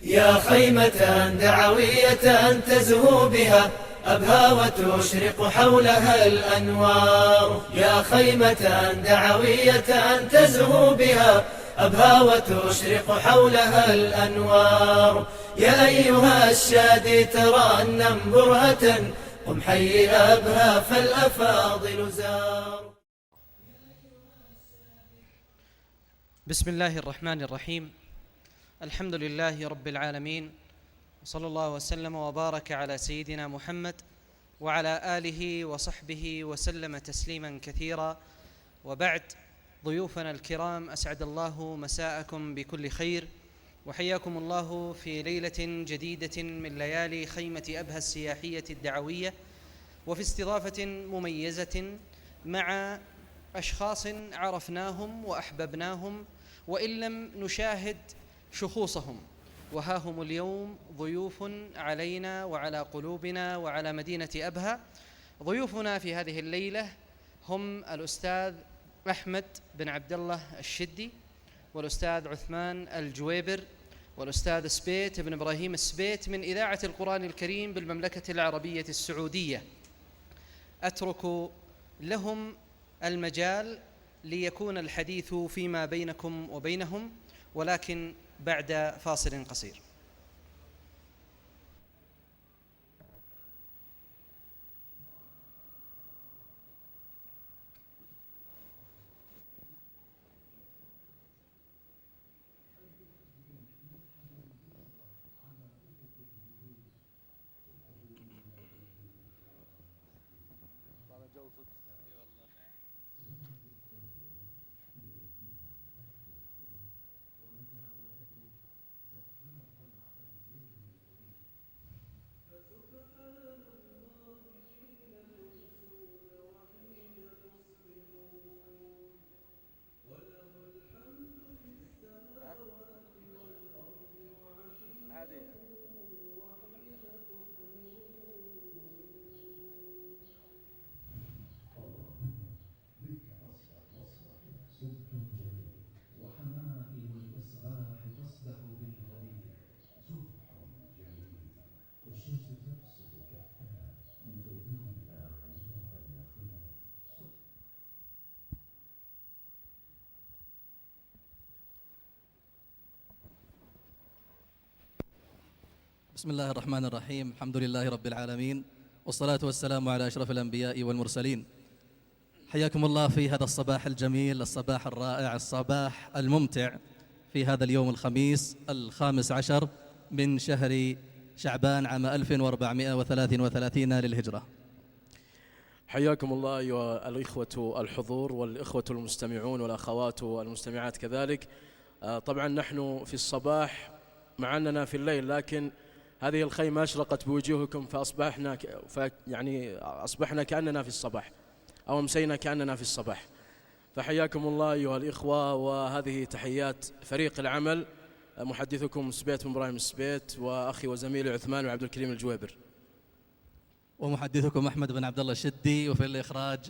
يا خيمة دعوية تزهو بها أبهى وتشرق حولها الأنوار. يا خيمة دعوية تزهو بها أبهى وتشرق حولها الأنوار. يا أيها الشادي ترنم برهة قم حي أبهى فالأفاضل زار. بسم الله الرحمن الرحيم. الحمد لله رب العالمين، وصلى الله وسلم وبارك على سيدنا محمد وعلى آله وصحبه وسلم تسليما كثيرا. وبعد، ضيوفنا الكرام، أسعد الله مساءكم بكل خير، وحياكم الله في ليلة جديدة من ليالي خيمة أبهى السياحية الدعوية، وفي استضافة مميزة مع أشخاص عرفناهم وأحببناهم وإن لم نشاهد شخوصهم، وها هم اليوم ضيوف علينا وعلى قلوبنا وعلى مدينة أبهى. ضيوفنا في هذه الليلة هم الأستاذ أحمد بن عبد الله الشدي، والأستاذ عثمان الجويبر، والأستاذ سبيت بن إبراهيم السبيت من إذاعة القرآن الكريم بالمملكة العربية السعودية. أترك لهم المجال ليكون الحديث فيما بينكم وبينهم، ولكن بعد فاصل قصير. بسم الله الرحمن الرحيم. الحمد لله رب العالمين، والصلاة والسلام على أشرف الأنبياء والمرسلين. حياكم الله في هذا الصباح الجميل، الصباح الرائع، الصباح الممتع في هذا اليوم الخميس 15 من شهر شعبان عام 1433 للهجرة. حياكم الله أيها الإخوة الحضور والإخوة المستمعون والأخوات المستمعات كذلك. طبعا نحن في الصباح مع أننا في الليل، لكن هذه الخيمة أشرقت بوجوهكم أصبحنا كأننا في الصباح، أو أمسينا كأننا في الصباح. فحياكم الله أيها الإخوة، وهذه تحيات فريق العمل، محدثكم سبيت بن إبراهيم السبيت، وأخي وزميلي عثمان بن عبد الكريم الجويبر، ومحدثكم أحمد بن عبد الله الشدي، وفي الإخراج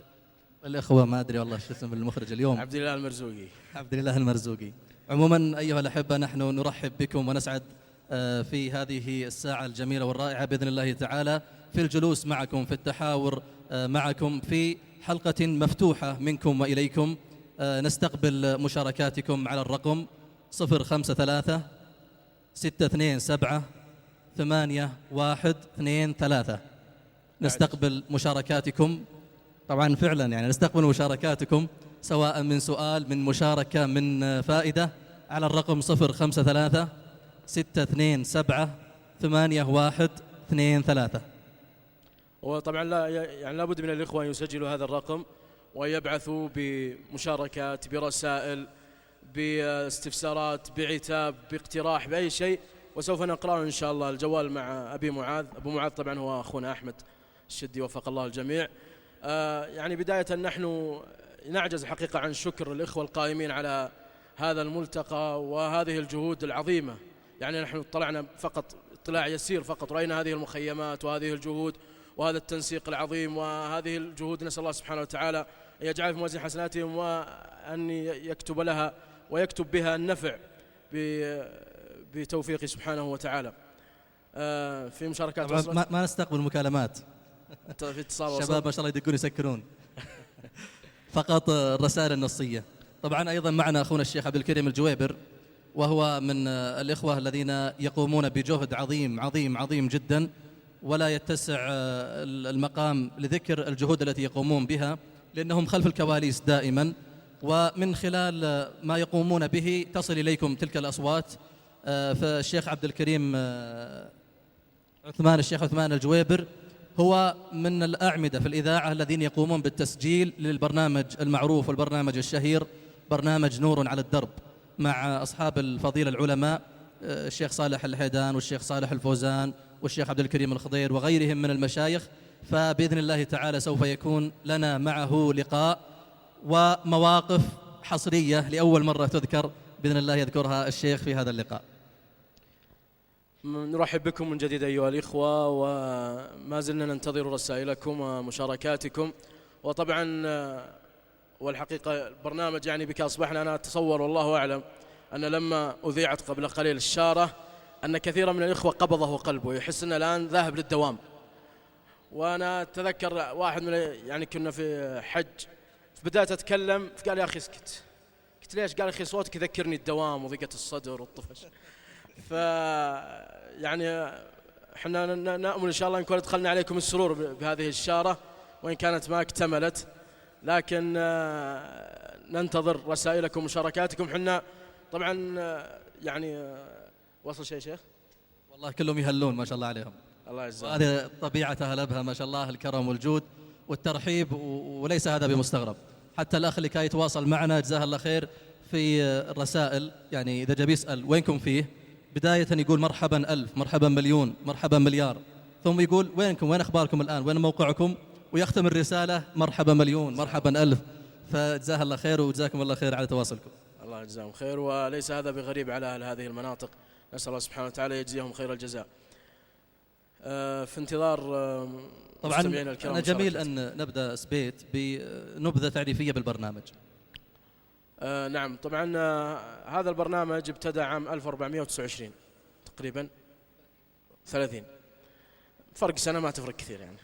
الإخوة ما أدري والله شو اسم المخرج اليوم، عبد الله المرزوقي. عبد الله المرزوقي. عموما أيها الأحبة، نحن نرحب بكم ونسعد في هذه الساعة الجميلة والرائعة بإذن الله تعالى في الجلوس معكم، في التحاور معكم، في حلقة مفتوحة منكم وإليكم. نستقبل مشاركاتكم على الرقم 057-627-8123. نستقبل مشاركاتكم، طبعا فعلا نستقبل مشاركاتكم، سواء من سؤال، من مشاركة، من فائدة، على الرقم 053-627-8123. وطبعا لابد من الإخوة أن يسجلوا هذا الرقم وأن يبعثوا بمشاركات، برسائل، باستفسارات، بعتاب، باقتراح، بأي شيء، وسوف نقرأه إن شاء الله. الجوال مع أبي معاذ. أبو معاذ طبعا هو أخونا أحمد الشدي، وفق الله الجميع. بداية نحن نعجز حقيقة عن شكر الإخوة القائمين على هذا الملتقى وهذه الجهود العظيمة. نحن اطلعنا فقط اطلاع يسير فقط، رأينا هذه المخيمات وهذه الجهود وهذا التنسيق العظيم وهذه الجهود. نسأل الله سبحانه وتعالى أن يجعل في موازين حسناتهم، وأن يكتب لها ويكتب بها النفع بتوفيقه سبحانه وتعالى. في مشاركات طبعا وصلت؟ ما نستقبل مكالمات، في اتصال وصل؟ الشباب ما شاء الله يدقون يسكرون. فقط الرسائل النصية. طبعا أيضا معنا أخونا الشيخ عبد الكريم الجويبر، وهو من الإخوة الذين يقومون بجهد عظيم عظيم عظيم جدا، ولا يتسع المقام لذكر الجهود التي يقومون بها، لأنهم خلف الكواليس دائما، ومن خلال ما يقومون به تصل إليكم تلك الأصوات. فالشيخ عبد الكريم الشيخ عثمان الجويبر هو من الأعمدة في الإذاعة الذين يقومون بالتسجيل للبرنامج المعروف والبرنامج الشهير برنامج نور على الدرب، مع أصحاب الفضيلة العلماء الشيخ صالح الحيدان والشيخ صالح الفوزان والشيخ عبد الكريم الخضير وغيرهم من المشايخ. فبإذن الله تعالى سوف يكون لنا معه لقاء ومواقف حصرية لأول مرة تذكر بإذن الله يذكرها الشيخ في هذا اللقاء. نرحب بكم من جديد أيها الإخوة، وما زلنا ننتظر رسائلكم ومشاركاتكم. وطبعا والحقيقة البرنامج يعني بك أصبحنا، أنا أتصور والله أعلم أن لما أذيعت قبل قليل الشارة أن كثيرا من الإخوة قبضه قلبه، يحس أنه الآن ذاهب للدوام. وأنا أتذكر واحد من يعني كنا في حج، في بداية أتكلم فقال يا أخي اسكت. قلت ليش؟ قال أخي صوتك يذكرني الدوام وضيقة الصدر والطفش. يعني احنا نأمل إن شاء الله نكون أدخلنا عليكم السرور بهذه الشارة، وإن كانت ما اكتملت، لكن ننتظر رسائلكم ومشاركاتكم. حنا طبعا يعني وصل شيء شيخ؟ والله كلهم يهلون ما شاء الله عليهم، الله يجزاهم. وهذه طبيعة أهل أبها ما شاء الله، الكرم والجود والترحيب، وليس هذا بمستغرب. حتى الأخ اللي كان يتواصل معنا جزاه الله خير في الرسائل، يعني إذا جاب يسأل وينكم فيه، بداية يقول مرحبا ألف، مرحبا مليون، مرحبا مليار، ثم يقول وينكم، وين أخباركم الآن، وين موقعكم، ويختم الرسالة مرحبا مليون، مرحبا ألف. فجزاه الله خير وجزاكم الله خير على تواصلكم. الله يجزاهم خير، وليس هذا بغريب على أهل هذه المناطق، نسأل الله سبحانه وتعالى يجزيهم خير الجزاء. في انتظار طبعا مستمعينا الكرام. أنا جميل أن نبدأ سبيت بنبذة تعريفية بالبرنامج. نعم، طبعا هذا البرنامج ابتدأ عام 1429 تقريبا 30، فرق سنة ما تفرق كثير يعني.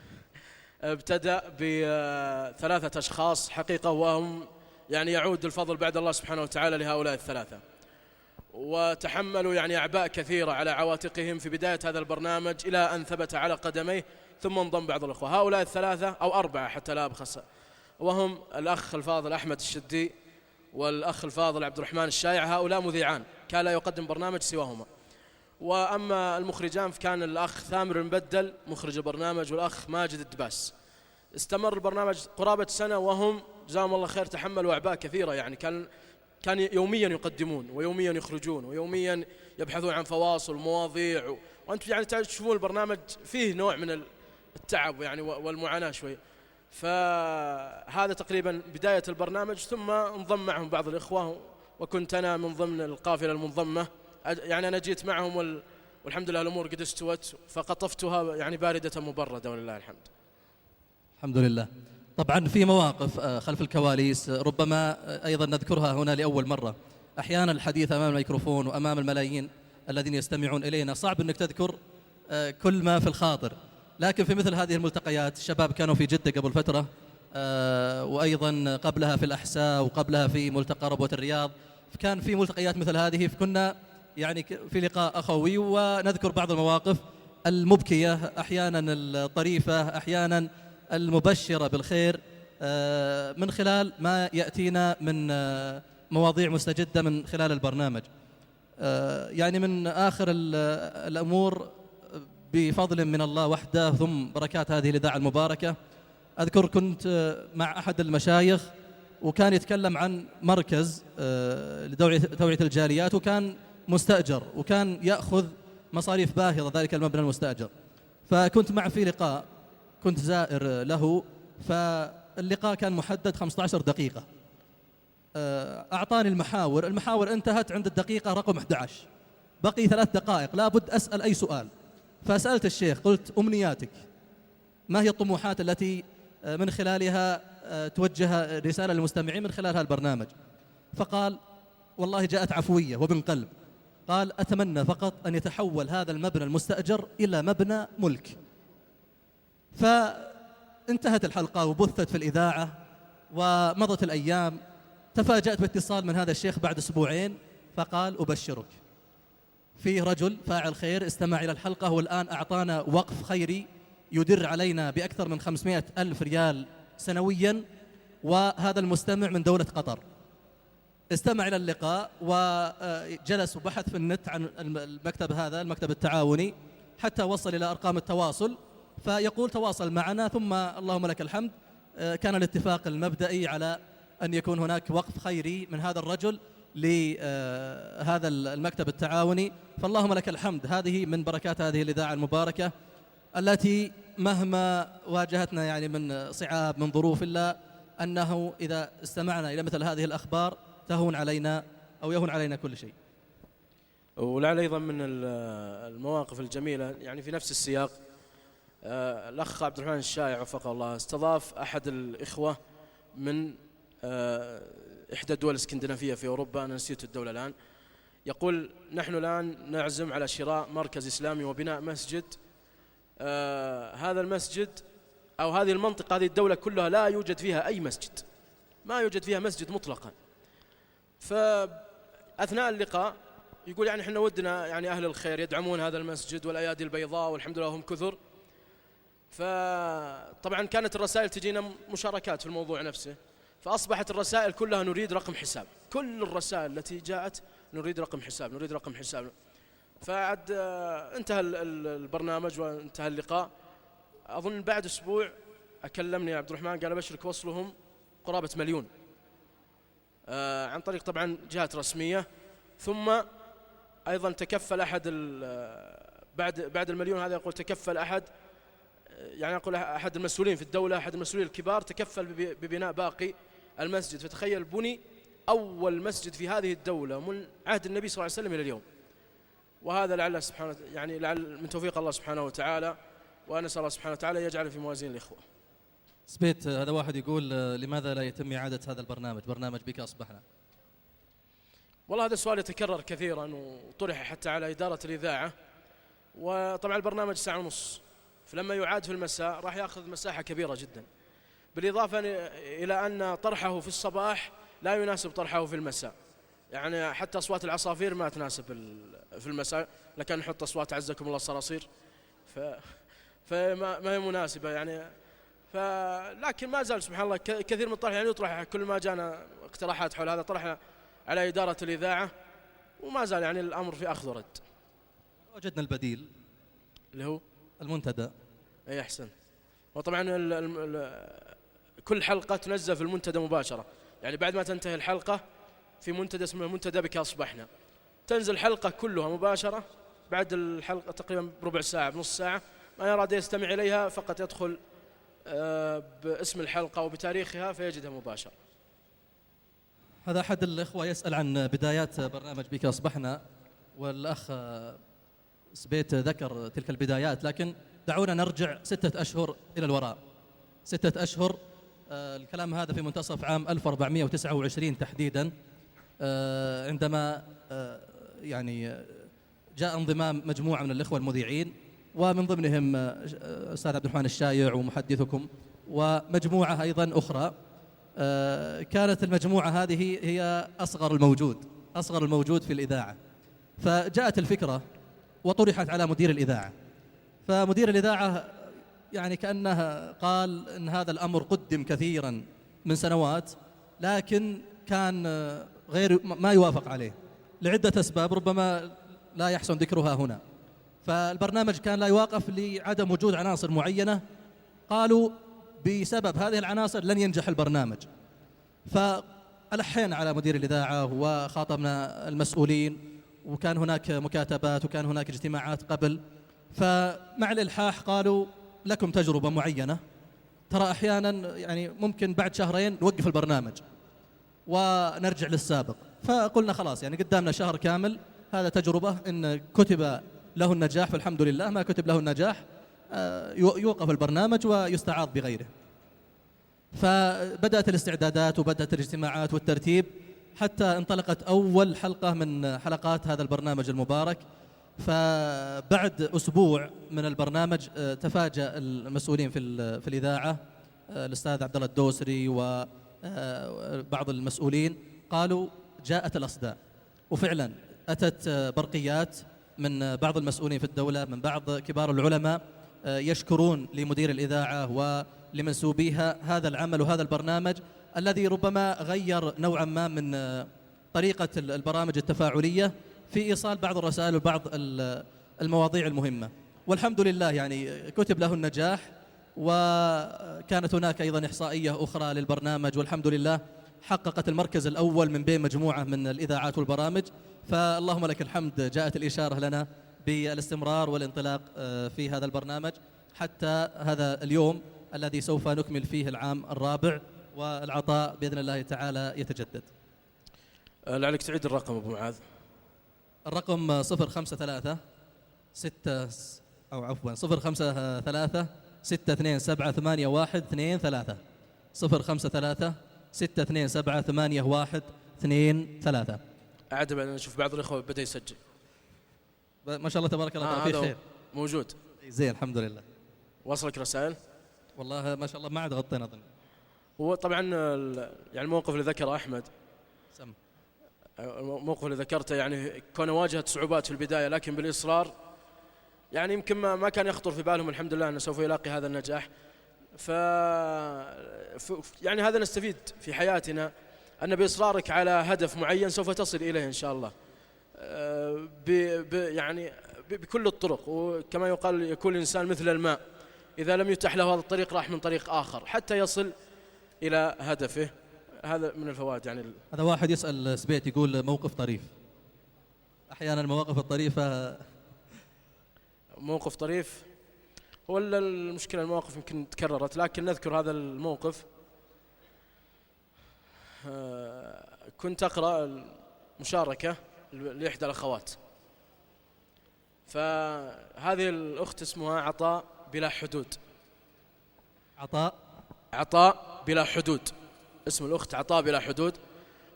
ابتدأ بثلاثة أشخاص حقيقة، وهم يعني يعود الفضل بعد الله سبحانه وتعالى لهؤلاء الثلاثة، وتحملوا يعني أعباء كثيرة على عواتقهم في بداية هذا البرنامج إلى أن ثبت على قدميه، ثم انضم بعض الأخوة. هؤلاء الثلاثة أو أربعة حتى لا أبخس، وهم الأخ الفاضل أحمد الشدي والأخ الفاضل عبد الرحمن الشايع. هؤلاء مذيعان، كان لا يقدم برنامج سواهما. وأما المخرجان فكان الأخ ثامر المبدل مخرج البرنامج، والأخ ماجد الدباس. استمر البرنامج قرابة سنة، وهم جزاهم الله خير تحملوا أعباء كثيرة، يعني كان يوميا يقدمون ويوميا يخرجون ويوميا يبحثون عن فواصل ومواضيع، وأنتم يعني تشوفون البرنامج فيه نوع من التعب يعني والمعاناة شوي. فهذا تقريبا بداية البرنامج، ثم انضم معهم بعض الإخوة، وكنت أنا من ضمن القافلة المنضمة. يعني أنا جيت معهم والحمد لله الأمور قد استوت، فقطفتها يعني باردة مبردة ولله الحمد. الحمد لله. طبعا في مواقف خلف الكواليس ربما أيضا نذكرها هنا لأول مرة. أحيانا الحديث أمام الميكروفون وأمام الملايين الذين يستمعون إلينا صعب أنك تذكر كل ما في الخاطر، لكن في مثل هذه الملتقيات، الشباب كانوا في جدة قبل فترة، وأيضا قبلها في الأحساء، وقبلها في ملتقى ربوة الرياض، كان في ملتقيات مثل هذه، فكنا يعني في لقاء أخوي ونذكر بعض المواقف المبكية، أحيانا الطريفة، أحيانا المبشرة بالخير، من خلال ما يأتينا من مواضيع مستجدة من خلال البرنامج. يعني من آخر الأمور بفضل من الله وحده ثم بركات هذه الإذاعة المباركة، أذكر كنت مع أحد المشايخ وكان يتكلم عن مركز لتوعية الجاليات، وكان مستأجر، وكان يأخذ مصاريف باهظة ذلك المبنى المستأجر. فكنت معه في لقاء، كنت زائر له، فاللقاء كان محدد 15 دقيقة. أعطاني المحاور انتهت عند الدقيقة رقم 11، بقي 3 دقائق لابد أسأل أي سؤال. فسألت الشيخ، قلت أمنياتك، ما هي الطموحات التي من خلالها توجه رسالة للمستمعين من خلال هذا البرنامج؟ فقال والله جاءت عفوية وبن قلب، قال: أتمنى فقط أن يتحول هذا المبنى المستأجر إلى مبنى ملك. فانتهت الحلقة وبثت في الإذاعة ومضت الأيام. تفاجأت باتصال من هذا الشيخ بعد أسبوعين فقال: أبشرك، في رجل فاعل خير استمع إلى الحلقة والآن أعطانا وقف خيري يدر علينا بأكثر من 500 ألف ريال سنويا، وهذا المستمع من دولة قطر. استمع إلى اللقاء وجلس وبحث في النت عن المكتب هذا، المكتب التعاوني، حتى وصل إلى أرقام التواصل. فيقول: تواصل معنا، ثم اللهم لك الحمد كان الاتفاق المبدئي على أن يكون هناك وقف خيري من هذا الرجل لهذا المكتب التعاوني. فاللهم لك الحمد، هذه من بركات هذه الإذاعة المباركة التي مهما واجهتنا يعني من صعاب من ظروف، إلا أنه إذا استمعنا إلى مثل هذه الأخبار تهون علينا أو يهون علينا كل شيء. ولعل أيضا من المواقف الجميلة يعني في نفس السياق، الأخ عبد الرحمن الشايع وفقه الله استضاف أحد الإخوة من إحدى الدول الاسكندنافية في أوروبا، أنا نسيت الدولة الآن. يقول: نحن الآن نعزم على شراء مركز إسلامي وبناء مسجد. هذا المسجد أو هذه المنطقة، هذه الدولة كلها لا يوجد فيها أي مسجد، ما يوجد فيها مسجد مطلقا. فأثناء اللقاء يقول: يعني إحنا ودنا يعني أهل الخير يدعمون هذا المسجد والأيادي البيضاء والحمد لله هم كثر. فطبعا كانت الرسائل تجينا مشاركات في الموضوع نفسه، فأصبحت الرسائل كلها نريد رقم حساب، كل الرسائل التي جاءت نريد رقم حساب نريد رقم حساب. فعد انتهى البرنامج وانتهى اللقاء، أظن بعد أسبوع أكلمني عبد الرحمن قال: أبشرك وصلهم قرابة 1,000,000 عن طريق طبعا جهات رسمية. ثم أيضا تكفل أحد بعد 1,000,000 هذا، يقول تكفل أحد، يعني أقول أحد المسؤولين في الدولة، أحد المسؤولين الكبار تكفل ببناء باقي المسجد. فتخيل، بني أول مسجد في هذه الدولة من عهد النبي صلى الله عليه وسلم إلى اليوم. وهذا لعل سبحانه يعني لعل من توفيق الله سبحانه وتعالى، ونسأل الله سبحانه وتعالى يجعل في موازين الإخوة. سبيت، هذا واحد يقول: لماذا لا يتم إعادة هذا البرنامج، برنامج بك أصبحنا؟ والله هذا السؤال يتكرر كثيرا وطرح حتى على إدارة الإذاعة. وطبعا البرنامج 1.5 ساعة، فلما يعاد في المساء راح يأخذ مساحة كبيرة جدا، بالإضافة إلى أن طرحه في الصباح لا يناسب طرحه في المساء. يعني حتى أصوات العصافير ما تناسب في المساء، لكن نحط أصوات عزكم الله الصراصير فما هي مناسبة يعني. لكن ما زال سبحان الله كثير من الطرح يعني يطرح، كل ما جانا اقتراحات حول هذا طرحنا على إدارة الإذاعة، وما زال يعني الأمر في أخذ ورد. وجدنا البديل اللي هو المنتدى. أي أحسن. وطبعا كل حلقة تنزل في المنتدى مباشرة، يعني بعد ما تنتهي الحلقة في منتدى اسمه منتدى بك أصبحنا، تنزل الحلقة كلها مباشرة بعد الحلقة تقريبا بربع ساعة بنص ساعة. من أراد يستمع إليها فقط يدخل باسم الحلقة وبتاريخها فيجدها مباشرة. هذا أحد الإخوة يسأل عن بدايات برنامج بك أصبحنا، والأخ سبيت ذكر تلك البدايات، لكن دعونا نرجع 6 أشهر إلى الوراء. 6 أشهر، الكلام هذا في منتصف عام 1429 تحديدا، عندما يعني جاء انضمام مجموعة من الإخوة المذيعين، ومن ضمنهم أستاذ عبد الرحمن الشايع ومحدثكم ومجموعة أيضا أخرى. كانت المجموعة هذه هي أصغر الموجود في الإذاعة. فجاءت الفكرة وطرحت على مدير الإذاعة، فمدير الإذاعة يعني كأنه قال إن هذا الأمر قدم كثيرا من سنوات، لكن كان غير ما يوافق عليه لعدة أسباب ربما لا يحسن ذكرها هنا. فالبرنامج كان لا يوقف لعدم وجود عناصر معينة، قالوا بسبب هذه العناصر لن ينجح البرنامج. فألحينا على مدير الإذاعة وخاطبنا المسؤولين، وكان هناك مكاتبات وكان هناك اجتماعات قبل. فمع الإلحاح قالوا لكم تجربة معينة، ترى أحيانا يعني ممكن بعد شهرين نوقف البرنامج ونرجع للسابق. فقلنا خلاص يعني قدامنا شهر كامل، هذا تجربة، إن كتب له النجاح فالحمد لله، ما كتب له النجاح يوقف البرنامج ويستعاض بغيره. فبدأت الاستعدادات وبدأت الاجتماعات والترتيب. حتى انطلقت أول حلقة من حلقات هذا البرنامج المبارك. فبعد أسبوع من البرنامج تفاجأ المسؤولين في الإذاعة، الأستاذ عبد الله الدوسري وبعض المسؤولين، قالوا جاءت الأصداء. وفعلا أتت برقيات من بعض المسؤولين في الدولة، من بعض كبار العلماء، يشكرون لمدير الإذاعة ولمنسوبيها هذا العمل وهذا البرنامج الذي ربما غير نوعا ما من طريقة البرامج التفاعلية في إيصال بعض الرسائل وبعض المواضيع المهمة. والحمد لله يعني كتب له النجاح. وكانت هناك أيضا إحصائية أخرى للبرنامج، والحمد لله حققت المركز الأول من بين مجموعة من الإذاعات والبرامج. فاللهم لك الحمد، جاءت الإشارة لنا بالاستمرار والانطلاق في هذا البرنامج حتى هذا اليوم الذي سوف نكمل فيه العام الرابع، والعطاء بإذن الله تعالى يتجدد. لعلك تعيد الرقم أبو معاذ. الرقم 053 6 أو عفوا 053 627 8123 053 627 8123. أعد بعد نشوف بعض الإخوة بدأ يسجل. ما شاء الله تبارك الله، فيه خير موجود زين الحمد لله. وصلك رسائل؟ والله ما شاء الله ما عاد غطينا أظن. هو طبعا يعني الموقف اللي ذكره أحمد، سم الموقف اللي ذكرته يعني كونه واجهت صعوبات في البداية، لكن بالإصرار يعني يمكن ما كان يخطر في بالهم الحمد لله أنه سوف يلاقي هذا النجاح. يعني هذا نستفيد في حياتنا، أن بإصرارك على هدف معين سوف تصل إليه إن شاء الله يعني بكل الطرق. وكما يقال يكون الإنسان مثل الماء، إذا لم يتح له هذا الطريق راح من طريق آخر حتى يصل إلى هدفه. هذا من الفوائد يعني. هذا واحد يسأل سبيت يقول موقف طريف. أحيانا المواقف الطريفة موقف طريف هو المشكلة المواقف يمكن تكررت، لكن نذكر هذا الموقف. كنت أقرأ المشاركة لإحدى الأخوات، فهذه الأخت اسمها عطاء بلا حدود. عطاء بلا حدود، اسم الأخت عطاء بلا حدود.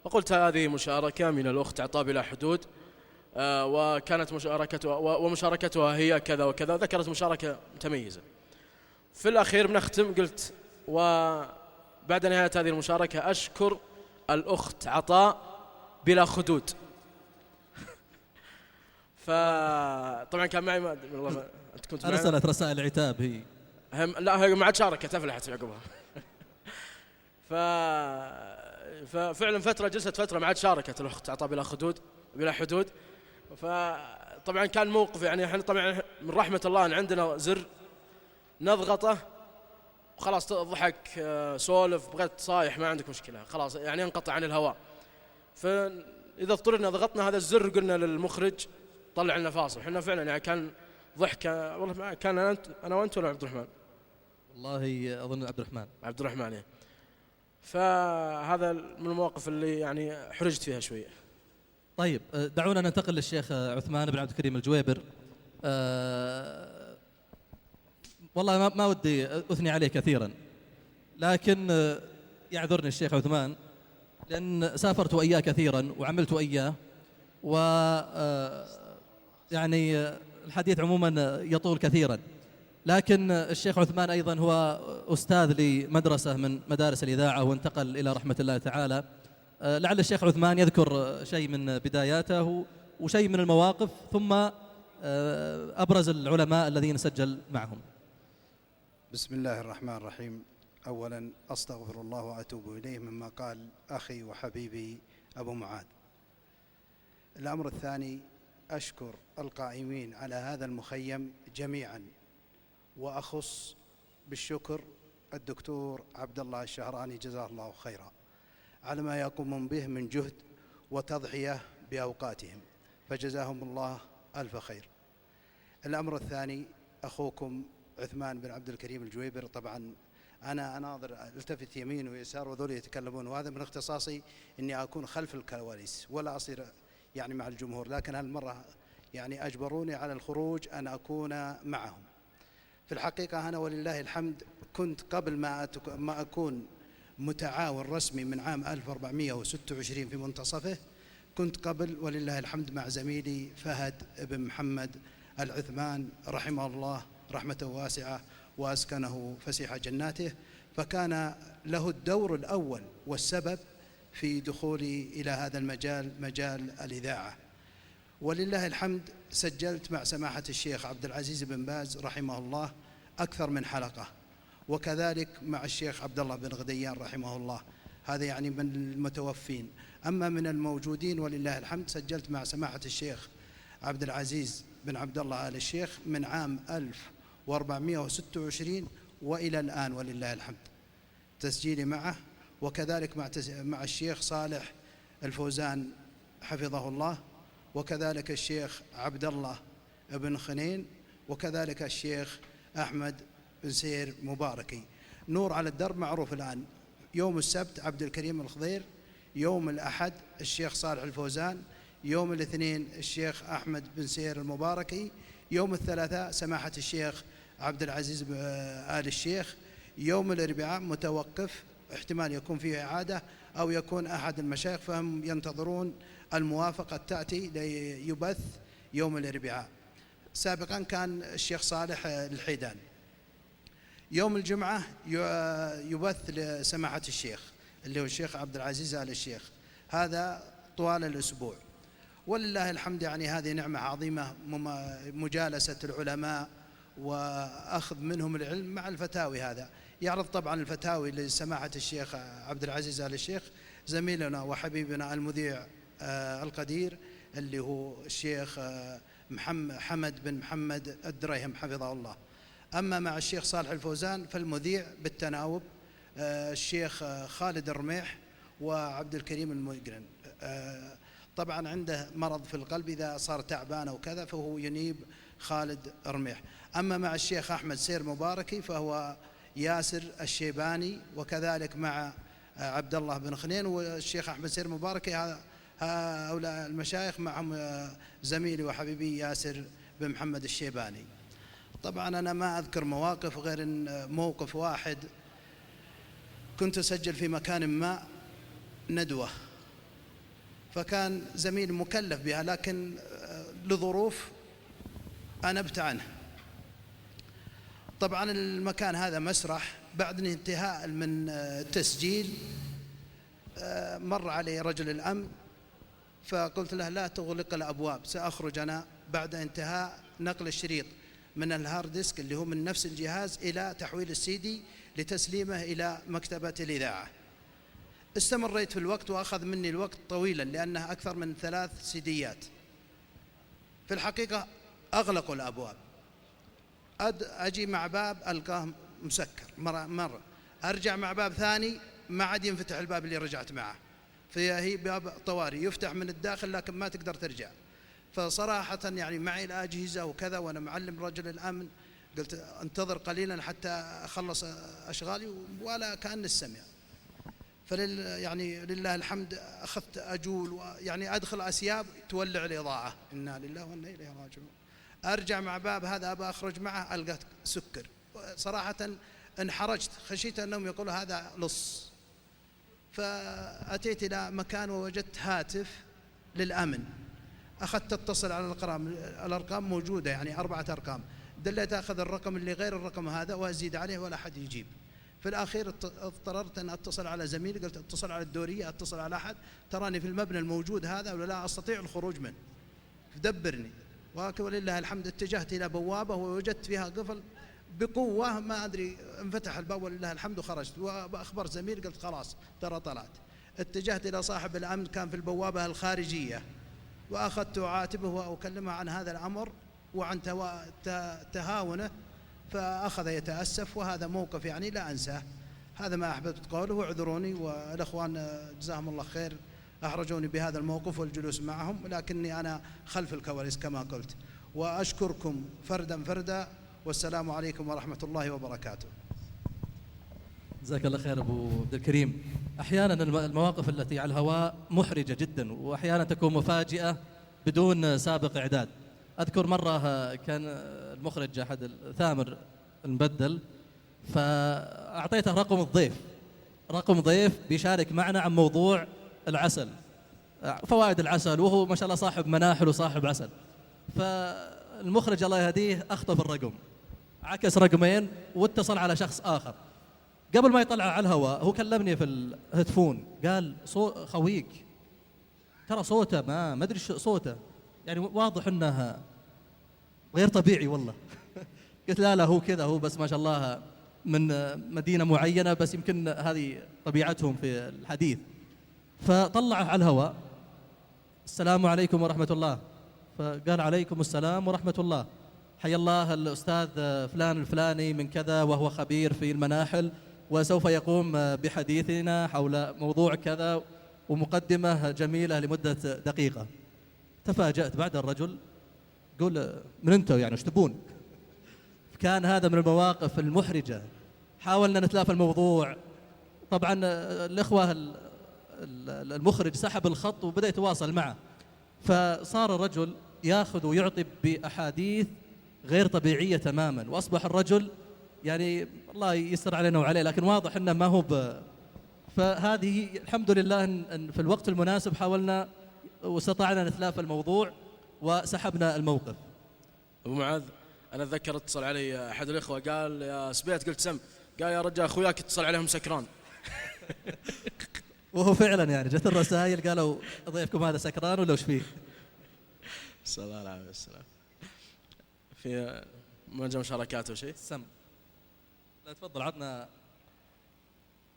فقلت هذه مشاركة من الأخت عطاء بلا حدود، وكانت ومشاركتها هي كذا وكذا، ذكرت مشاركة متميزة. في الأخير بنختم قلت وبعد نهاية هذه المشاركة أشكر الأخت عطاء بلا خدود. فطبعا كان معي والله أنت كنت معي. أرسلت رسائل عتاب هي. لا هي ما عاد شاركت، أفلحت عقبها. ففعلا جلست فترة ما عاد شاركت الأخت عطاء بلا حدود. فطبعا كان موقف يعني احنا طبعا من رحمة الله ان عندنا زر نضغطه وخلاص ضحك سولف بغيت صايح ما عندك مشكلة، خلاص يعني انقطع عن الهواء. فإذا اضطرنا ضغطنا هذا الزر قلنا للمخرج طلع لنا فاصل. احنا فعلا يعني كان ضحكة والله. كان أنا وأنت ولا عبد الرحمن؟ والله أظن عبد الرحمن يعني. فهذا من المواقف اللي يعني حرجت فيها شوية. طيب دعونا ننتقل للشيخ عثمان بن عبد الكريم الجويبر. والله ما ودي أثني عليه كثيرا، لكن يعذرني الشيخ عثمان لأن سافرت وإياه كثيرا وعملت وإياه، يعني الحديث عموما يطول كثيرا. لكن الشيخ عثمان أيضا هو أستاذ لمدرسة من مدارس الإذاعة وانتقل إلى رحمة الله تعالى. لعل الشيخ عثمان يذكر شيء من بداياته وشيء من المواقف، ثم أبرز العلماء الذين سجل معهم. بسم الله الرحمن الرحيم. أولا أستغفر الله وأتوب إليه مما قال أخي وحبيبي أبو معاذ. الأمر الثاني أشكر القائمين على هذا المخيم جميعا، وأخص بالشكر الدكتور عبد الله الشهراني جزاه الله خيرا على ما يقومون به من جهد وتضحية بأوقاتهم، فجزاهم الله ألف خير. الأمر الثاني أخوكم عثمان بن عبد الكريم الجويبر. طبعا أنا أناظر التفت يمين ويسار وذول يتكلمون، وهذا من اختصاصي إني أكون خلف الكواليس ولا أصير يعني مع الجمهور، لكن هالمرة يعني أجبروني على الخروج أن أكون معهم. في الحقيقة أنا ولله الحمد كنت قبل ما أكون متعاون رسمي من عام 1426 في منتصفه. كنت قبل ولله الحمد مع زميلي فهد بن محمد العثمان رحمه الله رحمة واسعة وأسكنه فسيح جناته، فكان له الدور الأول والسبب في دخولي إلى هذا المجال، مجال الإذاعة. ولله الحمد سجلت مع سماحة الشيخ عبد العزيز بن باز رحمه الله أكثر من حلقة، وكذلك مع الشيخ عبد الله بن غديان رحمه الله، هذا يعني من المتوفين. أما من الموجودين ولله الحمد سجلت مع سماحة الشيخ عبد العزيز بن عبد الله آل الشيخ من عام 1426 وإلى الآن ولله الحمد تسجيلي معه، وكذلك مع الشيخ صالح الفوزان حفظه الله، وكذلك الشيخ عبد الله بن خنين، وكذلك الشيخ أحمد بن سير مباركي. نور على الدرب معروف الآن، يوم السبت عبد الكريم الخضير، يوم الأحد الشيخ صالح الفوزان، يوم الاثنين الشيخ أحمد بن سير المباركي، يوم الثلاثاء سماحة الشيخ عبد العزيز آل الشيخ، يوم الأربعاء متوقف احتمال يكون فيه إعادة أو يكون أحد المشايخ، فهم ينتظرون الموافقة تأتي ليبث يوم الأربعاء. سابقا كان الشيخ صالح الحيدان. يوم الجمعة يبث لسماحة الشيخ اللي هو الشيخ عبد العزيز آل الشيخ، هذا طوال الأسبوع. ولله الحمد يعني هذه نعمة عظيمة، مجالسة العلماء وأخذ منهم العلم مع الفتاوي. هذا يعرض طبعا الفتاوي لسماحة الشيخ عبد العزيز آل الشيخ زميلنا وحبيبنا المذيع القدير اللي هو الشيخ حمد بن محمد الدريهم حفظه الله. أما مع الشيخ صالح الفوزان فالمذيع بالتناوب الشيخ خالد الرميح وعبد الكريم المقرن. طبعا عنده مرض في القلب، إذا صار تعبان أو كذا فهو ينيب خالد الرميح. أما مع الشيخ أحمد سير مباركي فهو ياسر الشيباني، وكذلك مع عبد الله بن خنين والشيخ أحمد سير مباركي، هؤلاء المشايخ معهم زميلي وحبيبي ياسر بن محمد الشيباني. طبعا أنا ما أذكر مواقف غير إن موقف واحد، كنت أسجل في مكان ما ندوة، فكان زميل مكلف بها لكن لظروف أنبت عنه. طبعا المكان هذا مسرح، بعد انتهاء من التسجيل مر علي رجل الأمن، فقلت له لا تغلق الأبواب، سأخرج أنا بعد انتهاء نقل الشريط من الهارد ديسك اللي هو من نفس الجهاز إلى تحويل السيدي لتسليمه إلى مكتبة الإذاعة. استمريت في الوقت وأخذ مني الوقت طويلا لأنه أكثر من 3 سيديات. في الحقيقة أغلقوا الأبواب، أجي مع باب ألقاه مسكر مرة، أرجع مع باب ثاني ما عاد ينفتح الباب اللي رجعت معه، فهي باب طوارئ يفتح من الداخل لكن ما تقدر ترجع. فصراحة يعني معي الأجهزة وكذا وأنا معلم رجل الأمن، قلت انتظر قليلا حتى أخلص أشغالي ولا كأن السمع. يعني لله الحمد أخذت أجول ويعني أدخل أسياب تولع الإضاءة، إنا لله وإنا إليه راجعون. أرجع مع باب هذا أبى أخرج معه ألقى سكر. صراحة انحرجت، خشيت أنهم يقولوا هذا لص. فأتيت إلى مكان ووجدت هاتف للأمن، أخذت اتصل على الأرقام موجودة يعني 4 أرقام، دليت أخذ الرقم اللي غير الرقم هذا وأزيد عليه ولا أحد يجيب. في الأخير اضطررت أن أتصل على زميلي، قلت اتصل على الدورية، اتصل على أحد، تراني في المبنى الموجود هذا ولا لا أستطيع الخروج منه، دبرني. ولله الحمد اتجهت إلى بوابة ووجدت فيها قفل بقوة، ما أدري انفتح الباب ولله الحمد وخرجت، وأخبر زميل قلت خلاص ترى طلعت. اتجهت إلى صاحب الأمن كان في البوابة الخارجية، وأخذت أعاتبه وأكلمه عن هذا الأمر وعن تهاونه، فأخذ يتأسف، وهذا موقف يعني لا أنساه. هذا ما أحببت قوله، واعذروني، والأخوان جزاهم الله خير أحرجوني بهذا الموقف والجلوس معهم، ولكني أنا خلف الكواليس كما قلت. وأشكركم فردا فردا، والسلام عليكم ورحمة الله وبركاته. جزاك الله خير أبو عبد الكريم. أحيانا المواقف التي على الهواء محرجة جدا، وأحيانا تكون مفاجئة بدون سابق إعداد. أذكر مرة كان المخرج أحد ثامر المبدل، فأعطيته رقم الضيف رقم ضيف بيشارك معنا عن موضوع العسل، فوائد العسل، وهو ما شاء الله صاحب مناحل وصاحب عسل. فالمخرج الله يهديه أخطف الرقم، عكس رقمين واتصل على شخص آخر. قبل ما يطلع على الهواء هو كلمني في الهيدفون، قال خويك ترى صوته ما أدري شو صوته، يعني واضح أنه غير طبيعي والله. قلت لا هو كذا، هو بس ما شاء الله من مدينة معينة، بس يمكن هذه طبيعتهم في الحديث. فطلعه على الهواء، السلام عليكم ورحمة الله. فقال عليكم السلام ورحمة الله، حيا الله الأستاذ فلان الفلاني من كذا، وهو خبير في المناحل، وسوف يقوم بحديثنا حول موضوع كذا، ومقدمة جميلة لمدة دقيقة. تفاجأت بعد الرجل قول من أنتوا يعني ايش تبون؟ كان هذا من المواقف المحرجة. حاولنا نتلافى الموضوع، طبعا الإخوة المخرج سحب الخط وبدأ يتواصل معه، فصار الرجل ياخذ ويعطي بأحاديث غير طبيعية تماما، وأصبح الرجل يعني الله يستر علينا وعليه، لكن واضح أنه ما هو فهذه الحمد لله أن في الوقت المناسب حاولنا واستطعنا نتلافى الموضوع وسحبنا الموقف. أبو معاذ، أنا أتذكر اتصل علي أحد الإخوة قال يا سبيت، قلت سم، قال يا رجال أخوياك اتصل عليهم سكران. وهو فعلا يعني جت الرسائل قالوا ضيفكم هذا سكران ولا وش فيه؟ صلى الله عليه وسلم. في منجم مشاركات وشيء؟ سم. لا تفضل عطنا.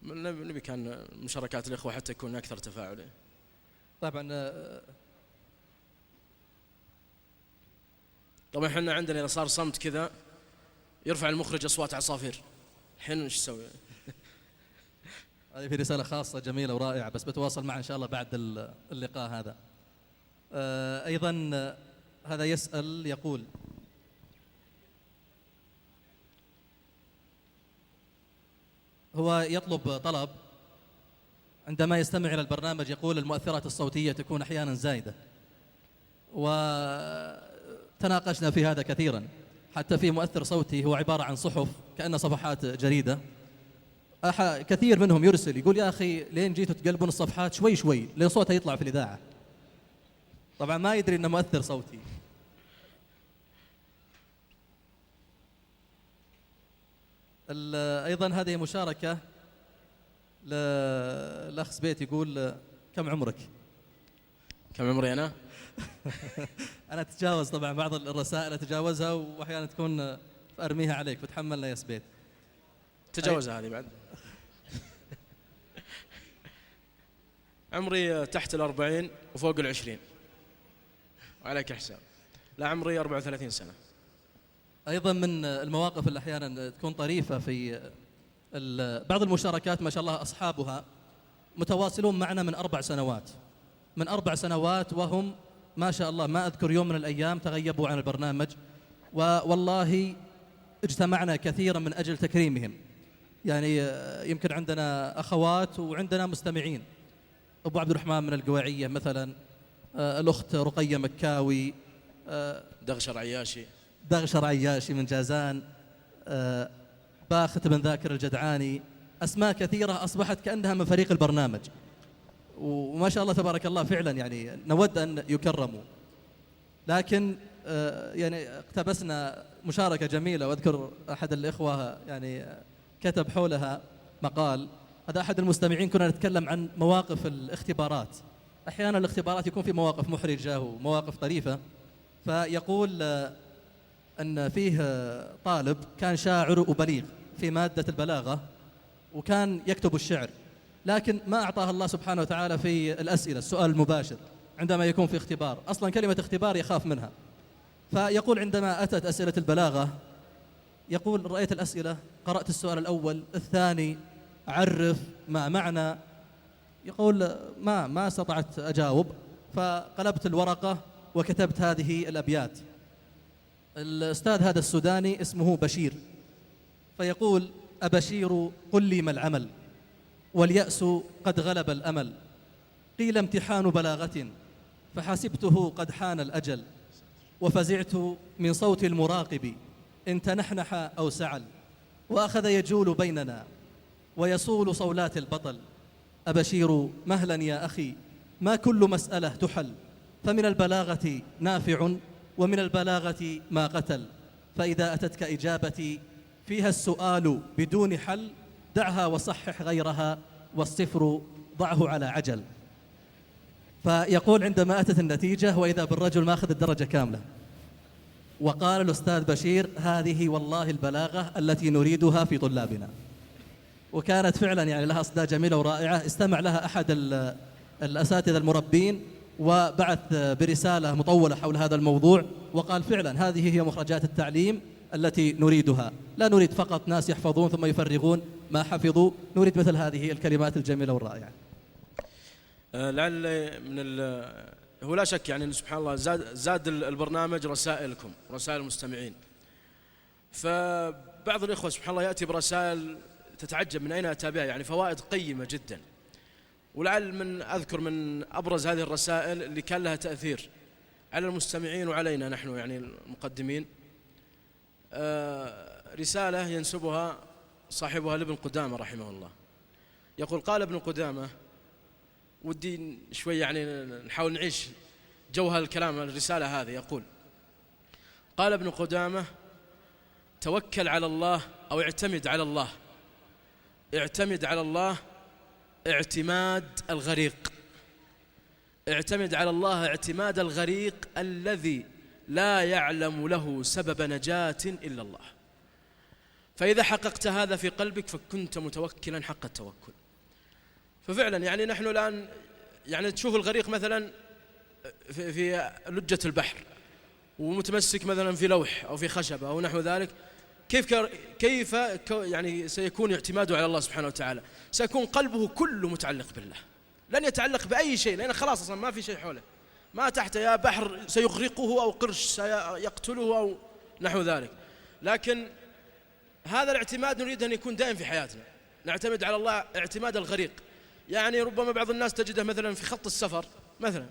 نبي كان مشاركات الإخوة حتى يكون أكثر تفاعل. طبعا احنا عندنا إذا صار صمت كذا يرفع المخرج أصوات عصافير. الحين ايش نسوي؟ هذه في رسالة خاصة جميلة ورائعة، بس بتواصل معه إن شاء الله بعد اللقاء هذا. أيضا هذا يسأل يقول هو يطلب طلب عندما يستمع إلى البرنامج، يقول المؤثرات الصوتية تكون أحيانا زايدة، وتناقشنا في هذا كثيرا. حتى في مؤثر صوتي هو عبارة عن صحف كأن صفحات جريدة، كثير منهم يرسل يقول يا أخي لين جيتوا تقلبون الصفحات شوي شوي لين صوته يطلع في الإذاعة. طبعا ما يدري أنه مؤثر صوتي. أيضا هذه مشاركة للأخ سبيت، يقول كم عمرك؟ كم عمري أنا؟ أنا أتجاوز طبعا بعض الرسائل أتجاوزها، وأحيانا تكون أرميها عليك فتحملنا يا سبيت. تجاوزها هذه بعد. عمري تحت 40 وفوق 20 وعليك حساب. لا عمري 34 سنة. أيضا من المواقف اللي أحيانا تكون طريفة في بعض المشاركات، ما شاء الله أصحابها متواصلون معنا من 4 سنوات، من 4 سنوات وهم ما شاء الله ما أذكر يوم من الأيام تغيبوا عن البرنامج، والله اجتمعنا كثيرا من أجل تكريمهم. يعني يمكن عندنا أخوات وعندنا مستمعين، أبو عبد الرحمن من القواعية مثلا، الأخت رقية مكاوي، دغشر عياشي من جازان، باخت بن ذاكر الجدعاني، أسماء كثيرة أصبحت كأنها من فريق البرنامج، وما شاء الله تبارك الله فعلا يعني نود أن يكرموا. لكن يعني اقتبسنا مشاركة جميلة، وأذكر أحد الإخوة يعني كتب حولها مقال. هذا أحد المستمعين كنا نتكلم عن مواقف الاختبارات. أحيانا الاختبارات يكون في مواقف محرجة ومواقف طريفة، فيقول أن فيه طالب كان شاعر وبليغ في مادة البلاغة، وكان يكتب الشعر، لكن ما أعطاه الله سبحانه وتعالى في الأسئلة السؤال المباشر عندما يكون في اختبار. أصلا كلمة اختبار يخاف منها. فيقول عندما أتت أسئلة البلاغة، يقول رأيت الأسئلة، قرأت السؤال الأول الثاني، عرف ما معنى، يقول ما استطعت أجاوب، فقلبت الورقة وكتبت هذه الأبيات. الأستاذ هذا السوداني اسمه بشير، فيقول أبشير قل لي ما العمل، واليأس قد غلب الأمل، قيل امتحان بلاغة فحسبته قد حان الأجل، وفزعت من صوت المراقب إن تنحنح أو سعل، وأخذ يجول بيننا ويصول صولات البطل. أبشير مهلا يا أخي، ما كل مسألة تحل، فمن البلاغة نافع ومن البلاغة ما قتل. فإذا أتتك إجابتي فيها السؤال بدون حل، دعها وصحح غيرها، والصفر ضعه على عجل. فيقول عندما أتت النتيجة وإذا بالرجل ما أخذ الدرجة كاملة، وقال الأستاذ بشير: هذه والله البلاغة التي نريدها في طلابنا. وكانت فعلا يعني لها أصداء جميلة ورائعة. استمع لها أحد الأساتذة المربين وبعث برسالة مطولة حول هذا الموضوع، وقال فعلا هذه هي مخرجات التعليم التي نريدها. لا نريد فقط ناس يحفظون ثم يفرغون ما حفظوا، نريد مثل هذه الكلمات الجميلة والرائعة. لعل هو لا شك يعني سبحان الله زاد البرنامج رسائلكم، رسائل المستمعين. فبعض الإخوة سبحان الله يأتي برسائل تتعجب من أين أتى بها، يعني فوائد قيمة جدا. ولعل أذكر من أبرز هذه الرسائل اللي كان لها تأثير على المستمعين وعلينا نحن يعني المقدمين. رسالة ينسبها صاحبها لابن قدامة رحمه الله. يقول: قال ابن قدامة، ودي شوي يعني نحاول نعيش جو هالكلام الرسالة هذه. يقول: قال ابن قدامة: توكل على الله أو اعتمد على الله، اعتمد على الله اعتماد الغريق، اعتمد على الله اعتماد الغريق الذي لا يعلم له سبب نجاة إلا الله. فإذا حققت هذا في قلبك فكنت متوكلا حق التوكل. ففعلا يعني نحن الآن يعني تشوف الغريق مثلا في لجة البحر ومتمسك مثلا في لوح أو في خشبة أو نحو ذلك، كيف يعني سيكون اعتماده على الله سبحانه وتعالى؟ سيكون قلبه كله متعلق بالله، لن يتعلق بأي شيء، لأن خلاص أصلا ما في شيء حوله، ما تحت يا بحر سيغرقه أو قرش سيقتله أو نحو ذلك. لكن هذا الاعتماد نريد أن يكون دائم في حياتنا، نعتمد على الله اعتماد الغريق. يعني ربما بعض الناس تجده مثلا في خط السفر مثلا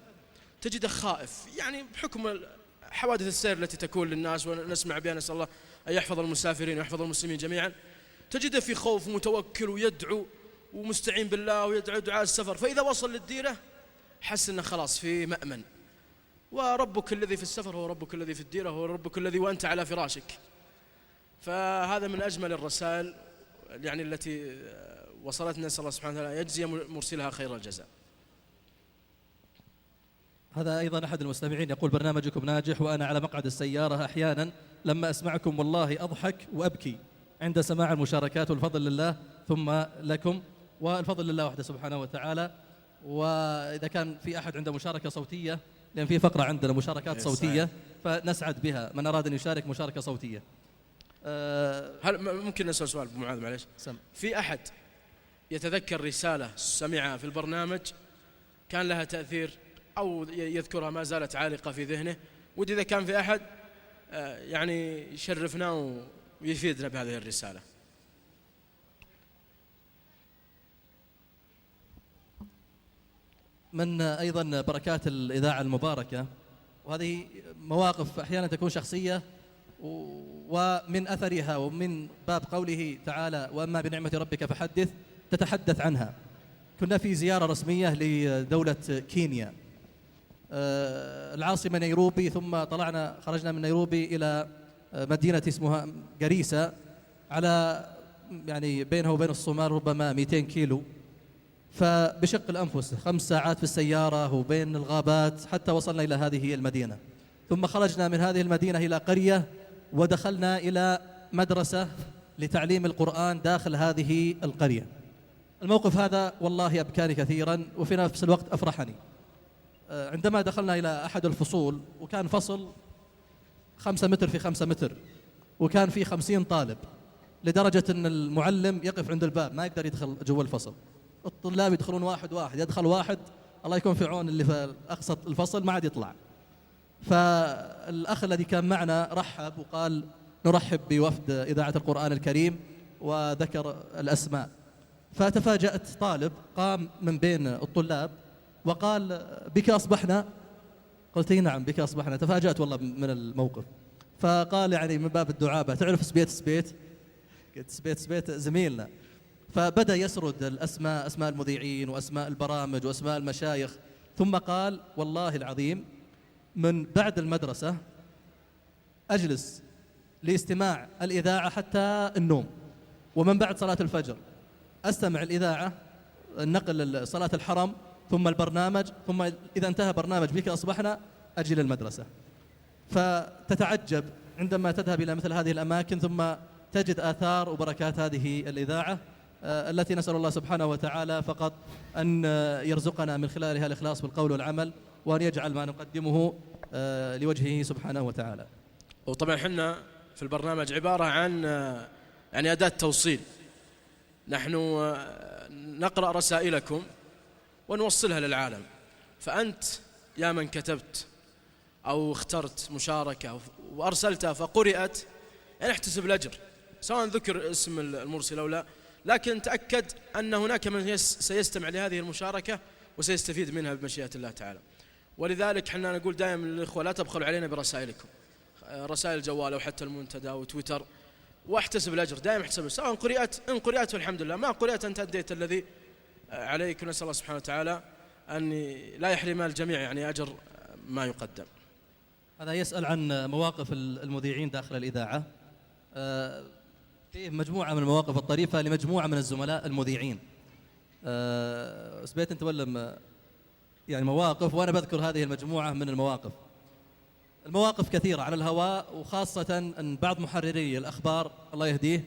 تجده خائف، يعني بحكم حوادث السير التي تكون للناس ونسمع بها، نسأل الله أن يحفظ المسافرين ويحفظ المسلمين جميعا، تجده في خوف ومتوكل ويدعو ومستعين بالله ويدعو دعاء السفر. فإذا وصل للديرة حس أنه خلاص في مأمن، وربك الذي في السفر هو ربك الذي في الديرة، هو ربك الذي وأنت على فراشك. فهذا من أجمل الرسائل يعني التي وصلتنا، نسأل الله سبحانه وتعالى يجزي مرسلها خير الجزاء. هذا أيضا أحد المستمعين يقول: برنامجكم ناجح، وأنا على مقعد السيارة أحيانا لما أسمعكم والله أضحك وأبكي عند سماع المشاركات، والفضل لله ثم لكم، والفضل لله وحده سبحانه وتعالى. وإذا كان في أحد عنده مشاركة صوتية، لأن في فقرة عندنا مشاركات صوتية فنسعد بها، من أراد أن يشارك مشاركة صوتية. هل ممكن نسأل سؤال أبو معاذ معليش؟ في أحد يتذكر رسالة سمعها في البرنامج كان لها تأثير أو يذكرها ما زالت عالقة في ذهنه؟ ودي إذا كان في أحد يعني يشرفنا ويفيدنا بهذه الرسالة. من أيضا بركات الإذاعة المباركة، وهذه مواقف أحيانا تكون شخصية، ومن أثرها ومن باب قوله تعالى: وأما بنعمة ربك فحدث، تتحدث عنها. كنا في زيارة رسمية لدولة كينيا، العاصمة نيروبي، ثم خرجنا من نيروبي إلى مدينة اسمها غاريسا، على يعني بينها وبين الصومال ربما 200 كيلو. فبشق الأنفس 5 ساعات في السيارة وبين الغابات حتى وصلنا إلى هذه المدينة. ثم خرجنا من هذه المدينة إلى قرية، ودخلنا إلى مدرسة لتعليم القرآن داخل هذه القرية. الموقف هذا والله أبكاني كثيرا وفي نفس الوقت أفرحني. عندما دخلنا إلى أحد الفصول، وكان فصل 5 متر في 5 متر، وكان في 50 طالب، لدرجة أن المعلم يقف عند الباب ما يقدر يدخل جوا الفصل. الطلاب يدخلون واحد واحد، يدخل واحد الله يكون في عون اللي في أقصى الفصل ما عاد يطلع. فالأخ الذي كان معنا رحب وقال: نرحب بوفد إذاعة القرآن الكريم، وذكر الأسماء. فتفاجأت طالب قام من بين الطلاب وقال: بك أصبحنا؟ قلت: نعم بك أصبحنا. تفاجأت والله من الموقف. فقال يعني من باب الدعابة: تعرف سبيت؟ قلت: سبيت زميلنا. فبدأ يسرد الأسماء، أسماء المذيعين وأسماء البرامج وأسماء المشايخ، ثم قال والله العظيم من بعد المدرسة أجلس لاستماع الإذاعة حتى النوم، ومن بعد صلاة الفجر أستمع الإذاعة، النقل صلاة الحرم، ثم البرنامج، ثم إذا انتهى برنامج بك أصبحنا أجي للمدرسة. فتتعجب عندما تذهب إلى مثل هذه الأماكن ثم تجد آثار وبركات هذه الإذاعة التي نسأل الله سبحانه وتعالى فقط أن يرزقنا من خلالها الإخلاص بالقول والعمل، وأن يجعل ما نقدمه لوجهه سبحانه وتعالى. وطبعا حنا في البرنامج عبارة عن يعني أداة توصيل، نحن نقرأ رسائلكم ونوصلها للعالم، فأنت يا من كتبت أو اخترت مشاركة وأرسلتها فقرأت يعني احتسب الأجر، سواء ذكر اسم المرسل أو لا، لكن تأكد أن هناك من سيستمع لهذه المشاركة وسيستفيد منها بمشيئة الله تعالى. ولذلك حنا نقول دائما للإخوة لا تبخلوا علينا برسائلكم، رسائل الجوال أو حتى المنتدى وتويتر، واحتسب الأجر، دائما احتسب، سواء قرأت إن قرأت والحمد لله، ما قرأت أنت أديت الذي عليك، ونسأل الله سبحانه وتعالى أن لا يحرم الجميع يعني أجر ما يقدم. هذا يسأل عن مواقف المذيعين داخل الإذاعة. فيه مجموعة من المواقف الطريفة لمجموعة من الزملاء المذيعين. سبيت أنت ولا يعني مواقف، وأنا بذكر هذه المجموعة من المواقف. المواقف كثيرة على الهواء، وخاصة أن بعض محرري الأخبار الله يهديه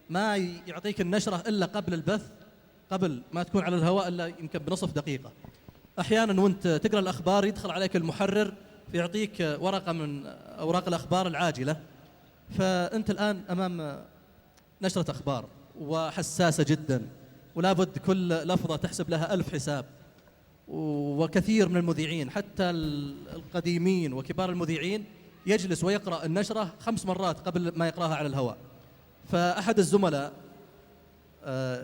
ما يعطيك النشرة إلا قبل البث، قبل ما تكون على الهواء إلا يمكن بنصف دقيقة. أحيانا وأنت تقرأ الأخبار يدخل عليك المحرر يعطيك ورقة من أوراق الأخبار العاجلة، فأنت الآن أمام نشرة أخبار وحساسة جدا، ولا بد كل لفظة تحسب لها 1000 حساب. وكثير من المذيعين حتى القديمين وكبار المذيعين يجلس ويقرأ النشرة 5 مرات قبل ما يقرأها على الهواء. فأحد الزملاء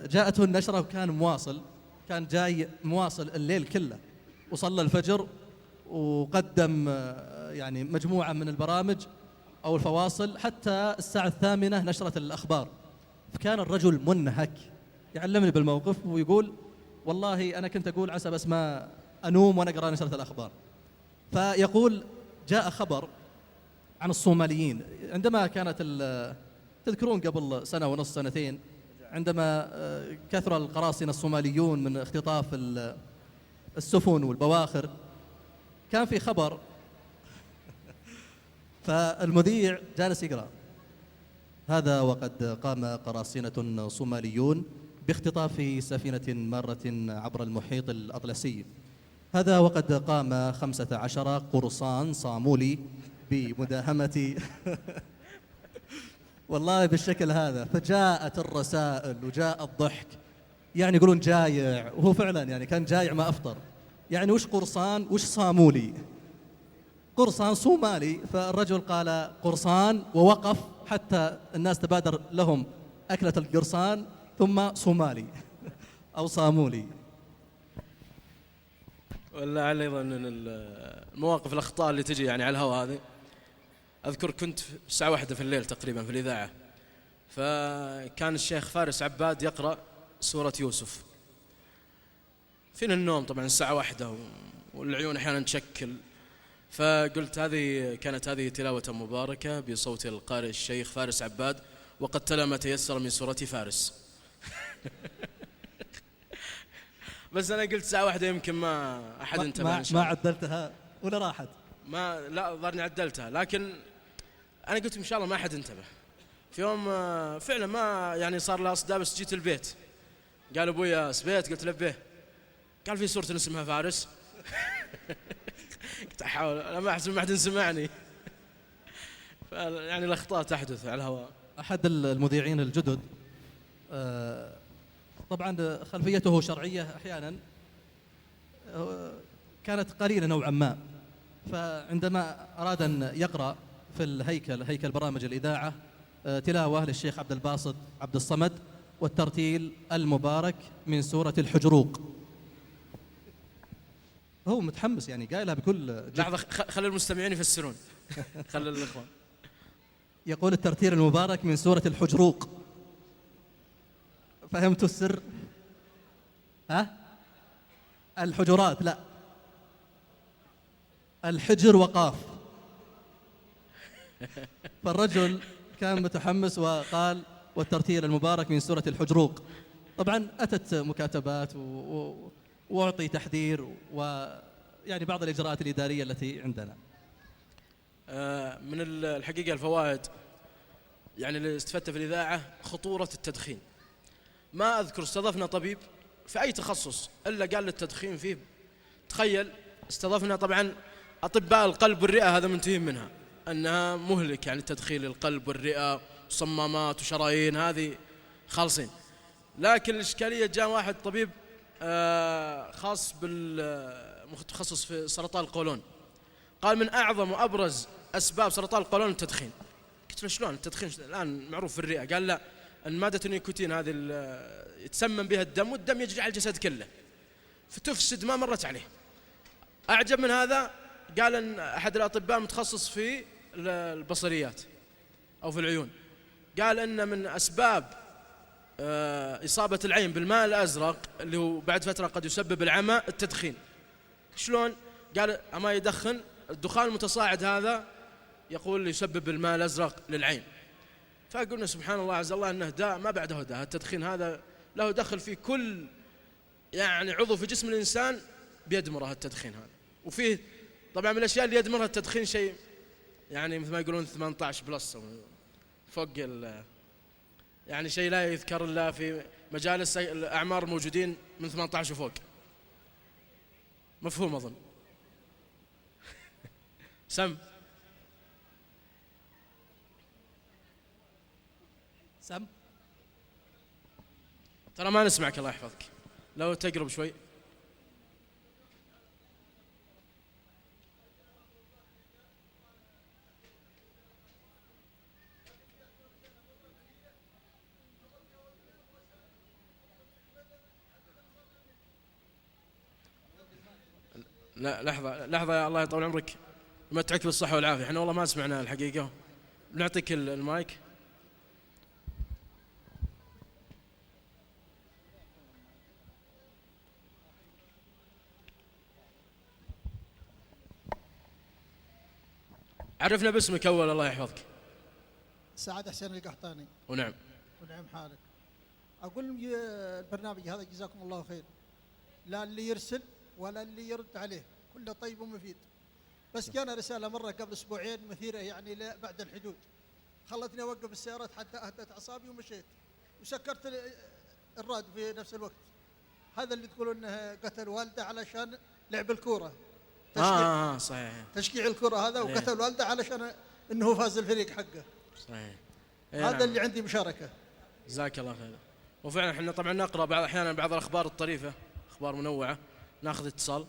جاءته النشرة وكان مواصل، كان جاي مواصل الليل كله، وصلى الفجر وقدم يعني مجموعة من البرامج أو الفواصل حتى الساعة 8 نشرة الأخبار. فكان الرجل منهك يعلمني بالموقف ويقول والله أنا كنت أقول عسى بس ما أنوم وأنا أقرأ نشرة الأخبار. فيقول جاء خبر عن الصوماليين عندما كانت تذكرون قبل سنة ونص سنتين عندما كثر القراصنة الصوماليون من اختطاف السفن والبواخر، كان في خبر فالمذيع جالس يقرأ: هذا وقد قام قراصنة صوماليون باختطاف سفينة مارة عبر المحيط الأطلسي. هذا وقد قام 15 قرصان صامولي بمداهمة والله بالشكل هذا. فجاءت الرسائل وجاء الضحك، يعني يقولون جايع، وهو فعلا يعني كان جايع ما أفطر. يعني وش قرصان وش صامولي؟ قرصان صومالي. فالرجل قال قرصان ووقف حتى الناس تبادر لهم أكلة القرصان، ثم صومالي أو صامولي. ولعل أيضا من المواقف الأخطاء اللي تجي يعني على الهواء هذه، أذكر كنت الساعة 1 في الليل تقريبا في الإذاعة، فكان الشيخ فارس عباد يقرأ سورة يوسف، فينا النوم طبعا الساعة 1 والعيون أحيانا تشكل، فقلت كانت هذه تلاوة مباركة بصوت القارئ الشيخ فارس عباد، وقد تلا ما تيسر من سورة فارس. بس أنا قلت الساعة 1 يمكن ما أحد انتبه. ما عدلتها ولا راحت؟ لا ظهرني عدلتها، لكن أنا قلت إن شاء الله ما أحد انتبه. في يوم فعلا ما يعني صار لها صدى، بس جيت البيت قال أبويا سبيت، قلت لبيه، قال في سورة اسمها فارس. كنت أحاول أنا ما أحسب ما أحد سمعني. يعني الأخطاء تحدث على الهواء. أحد المذيعين الجدد طبعا خلفيته شرعية أحيانا كانت قليلة نوعا ما، فعندما أراد أن يقرأ في هيكل برامج الإذاعة تلاوة للشيخ عبد الباسط عبد الصمد والترتيل المبارك من سورة الحجروق، هو متحمس يعني قايلها بكل جد. لحظة خلي المستمعين يفسرون. خلي الإخوان. يقول الترتيل المبارك من سورة الحجروق، فهمتوا السر؟ ها؟ الحجرات، لا، الحجر وقاف. فالرجل كان متحمس وقال: والترتيل المبارك من سورة الحجروق. طبعا أتت مكاتبات وأعطي تحذير ويعني بعض الإجراءات الإدارية التي عندنا. من الحقيقة الفوائد يعني اللي استفدت في الإذاعة خطورة التدخين. ما أذكر استضفنا طبيب في أي تخصص إلا قال التدخين فيه. تخيل استضفنا طبعا أطباء القلب والرئة، هذا منتهين منها أنها مهلك، يعني التدخين للقلب والرئة وصمامات وشرايين، هذه خالصين. لكن الإشكالية جاء واحد طبيب خاص متخصص في سرطان القولون، قال من أعظم وأبرز أسباب سرطان القولون التدخين. قلت له شلون التدخين الآن معروف في الرئة؟ قال لا، المادة النيكوتين هذه يتسمم بها الدم، والدم يجري على الجسد كله فتفسد ما مرت عليه. أعجب من هذا قال أن أحد الأطباء متخصص في البصريات أو في العيون، قال أن من أسباب إصابة العين بالماء الأزرق اللي هو بعد فترة قد يسبب العمى التدخين. شلون؟ قال أما يدخن الدخان المتصاعد هذا يقول يسبب الماء الأزرق للعين. فقلنا سبحان الله عز الله أنه داء ما بعده داء. التدخين هذا له دخل في كل يعني عضو في جسم الإنسان بيدمره التدخين هذا. وفيه طبعا من الأشياء اللي يدمرها التدخين شيء يعني مثل ما يقولون 18 بلس فوق يعني شيء لا يذكر إلا في مجالس الأعمار الموجودين من 18 وفوق. مفهوم أظن. سم ترى ما نسمعك الله يحفظك، لو تقرب شوي. لا لحظة يا الله يطول عمرك، يمتعك بالصحة والعافية. احنا والله ما سمعنا الحقيقة. بنعطيك المايك. عرفنا باسمك أول الله يحفظك. سعد حسين القحطاني. ونعم حالك. أقول البرنامج هذا جزاكم الله خير، لا اللي يرسل ولا اللي يرد عليه، كله طيب ومفيد. بس جانا رسالة مرة قبل أسبوعين مثيرة يعني بعد الحدود، خلتني أوقف السيارات حتى أهدت أعصابي ومشيت وسكرت الراديو في نفس الوقت. هذا اللي تقولون أنه قتل والده علشان لعب الكورة، تشجيع صحيح، تشجيع الكرة هذا، وقتل والده علشان انه فاز الفريق حقه. صحيح. هذا اللي عندي مشاركة. جزاك الله خير. وفعلا احنا طبعا نقرأ احيانا بعض الأخبار الطريفة، أخبار منوعة. ناخذ اتصال.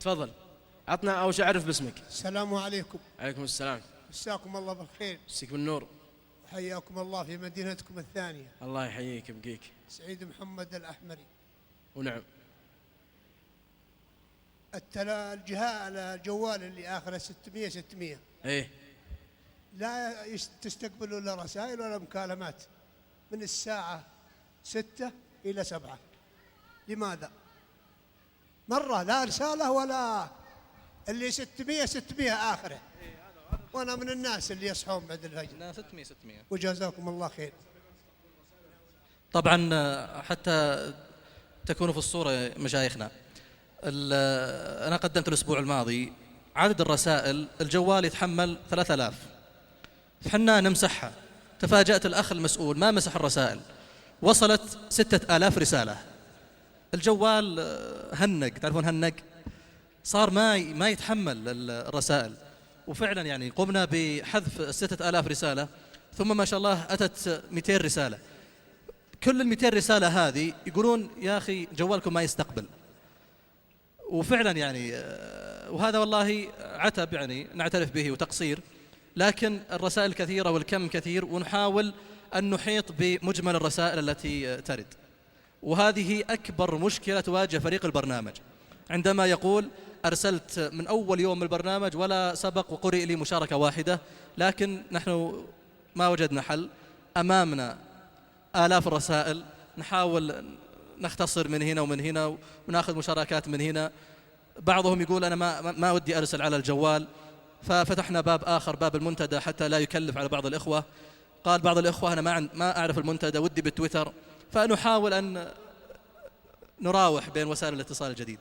تفضل عطنا أول شيء عرف باسمك. السلام عليكم. عليكم السلام. مساكم الله بالخير. مسيك بالنور. وحياكم الله في مدينتكم الثانية. الله يحييك ويبقيك. سعيد محمد الأحمري. ونعم. الجوال اللي آخره 600 ايه لا تستقبلوا لا رسائل ولا مكالمات من الساعة 6 إلى 7. لماذا؟ مرة لا رسالة ولا اللي 600 آخره. وأنا من الناس اللي يصحون بعد الفجر. 600. وجزاكم الله خير. طبعا حتى تكونوا في الصورة مشايخنا، أنا قدمت الأسبوع الماضي عدد الرسائل، الجوال يتحمل 3000، حنا نمسحها. تفاجأت الأخ المسؤول ما مسح الرسائل، وصلت 6000 رسالة. الجوال هنق، تعرفون هنق، صار ما يتحمل الرسائل. وفعلا يعني قمنا بحذف 6000 رسالة، ثم ما شاء الله أتت 200 رسالة. كل 200 رسالة هذه يقولون يا أخي جوالكم ما يستقبل. وفعلا يعني وهذا والله عتب يعني نعترف به وتقصير، لكن الرسائل كثيرة والكم كثير، ونحاول أن نحيط بمجمل الرسائل التي ترد. وهذه أكبر مشكلة تواجه فريق البرنامج، عندما يقول أرسلت من أول يوم البرنامج ولا سبق وقرئ لي مشاركة واحدة، لكن نحن ما وجدنا حل. أمامنا آلاف الرسائل، نحاول نختصر من هنا ومن هنا وناخذ مشاركات من هنا. بعضهم يقول أنا ما ودي أرسل على الجوال، ففتحنا باب آخر، باب المنتدى، حتى لا يكلف على بعض الإخوة. قال بعض الإخوة أنا ما أعرف المنتدى، ودي بالتويتر. فنحاول أن نراوح بين وسائل الاتصال الجديد.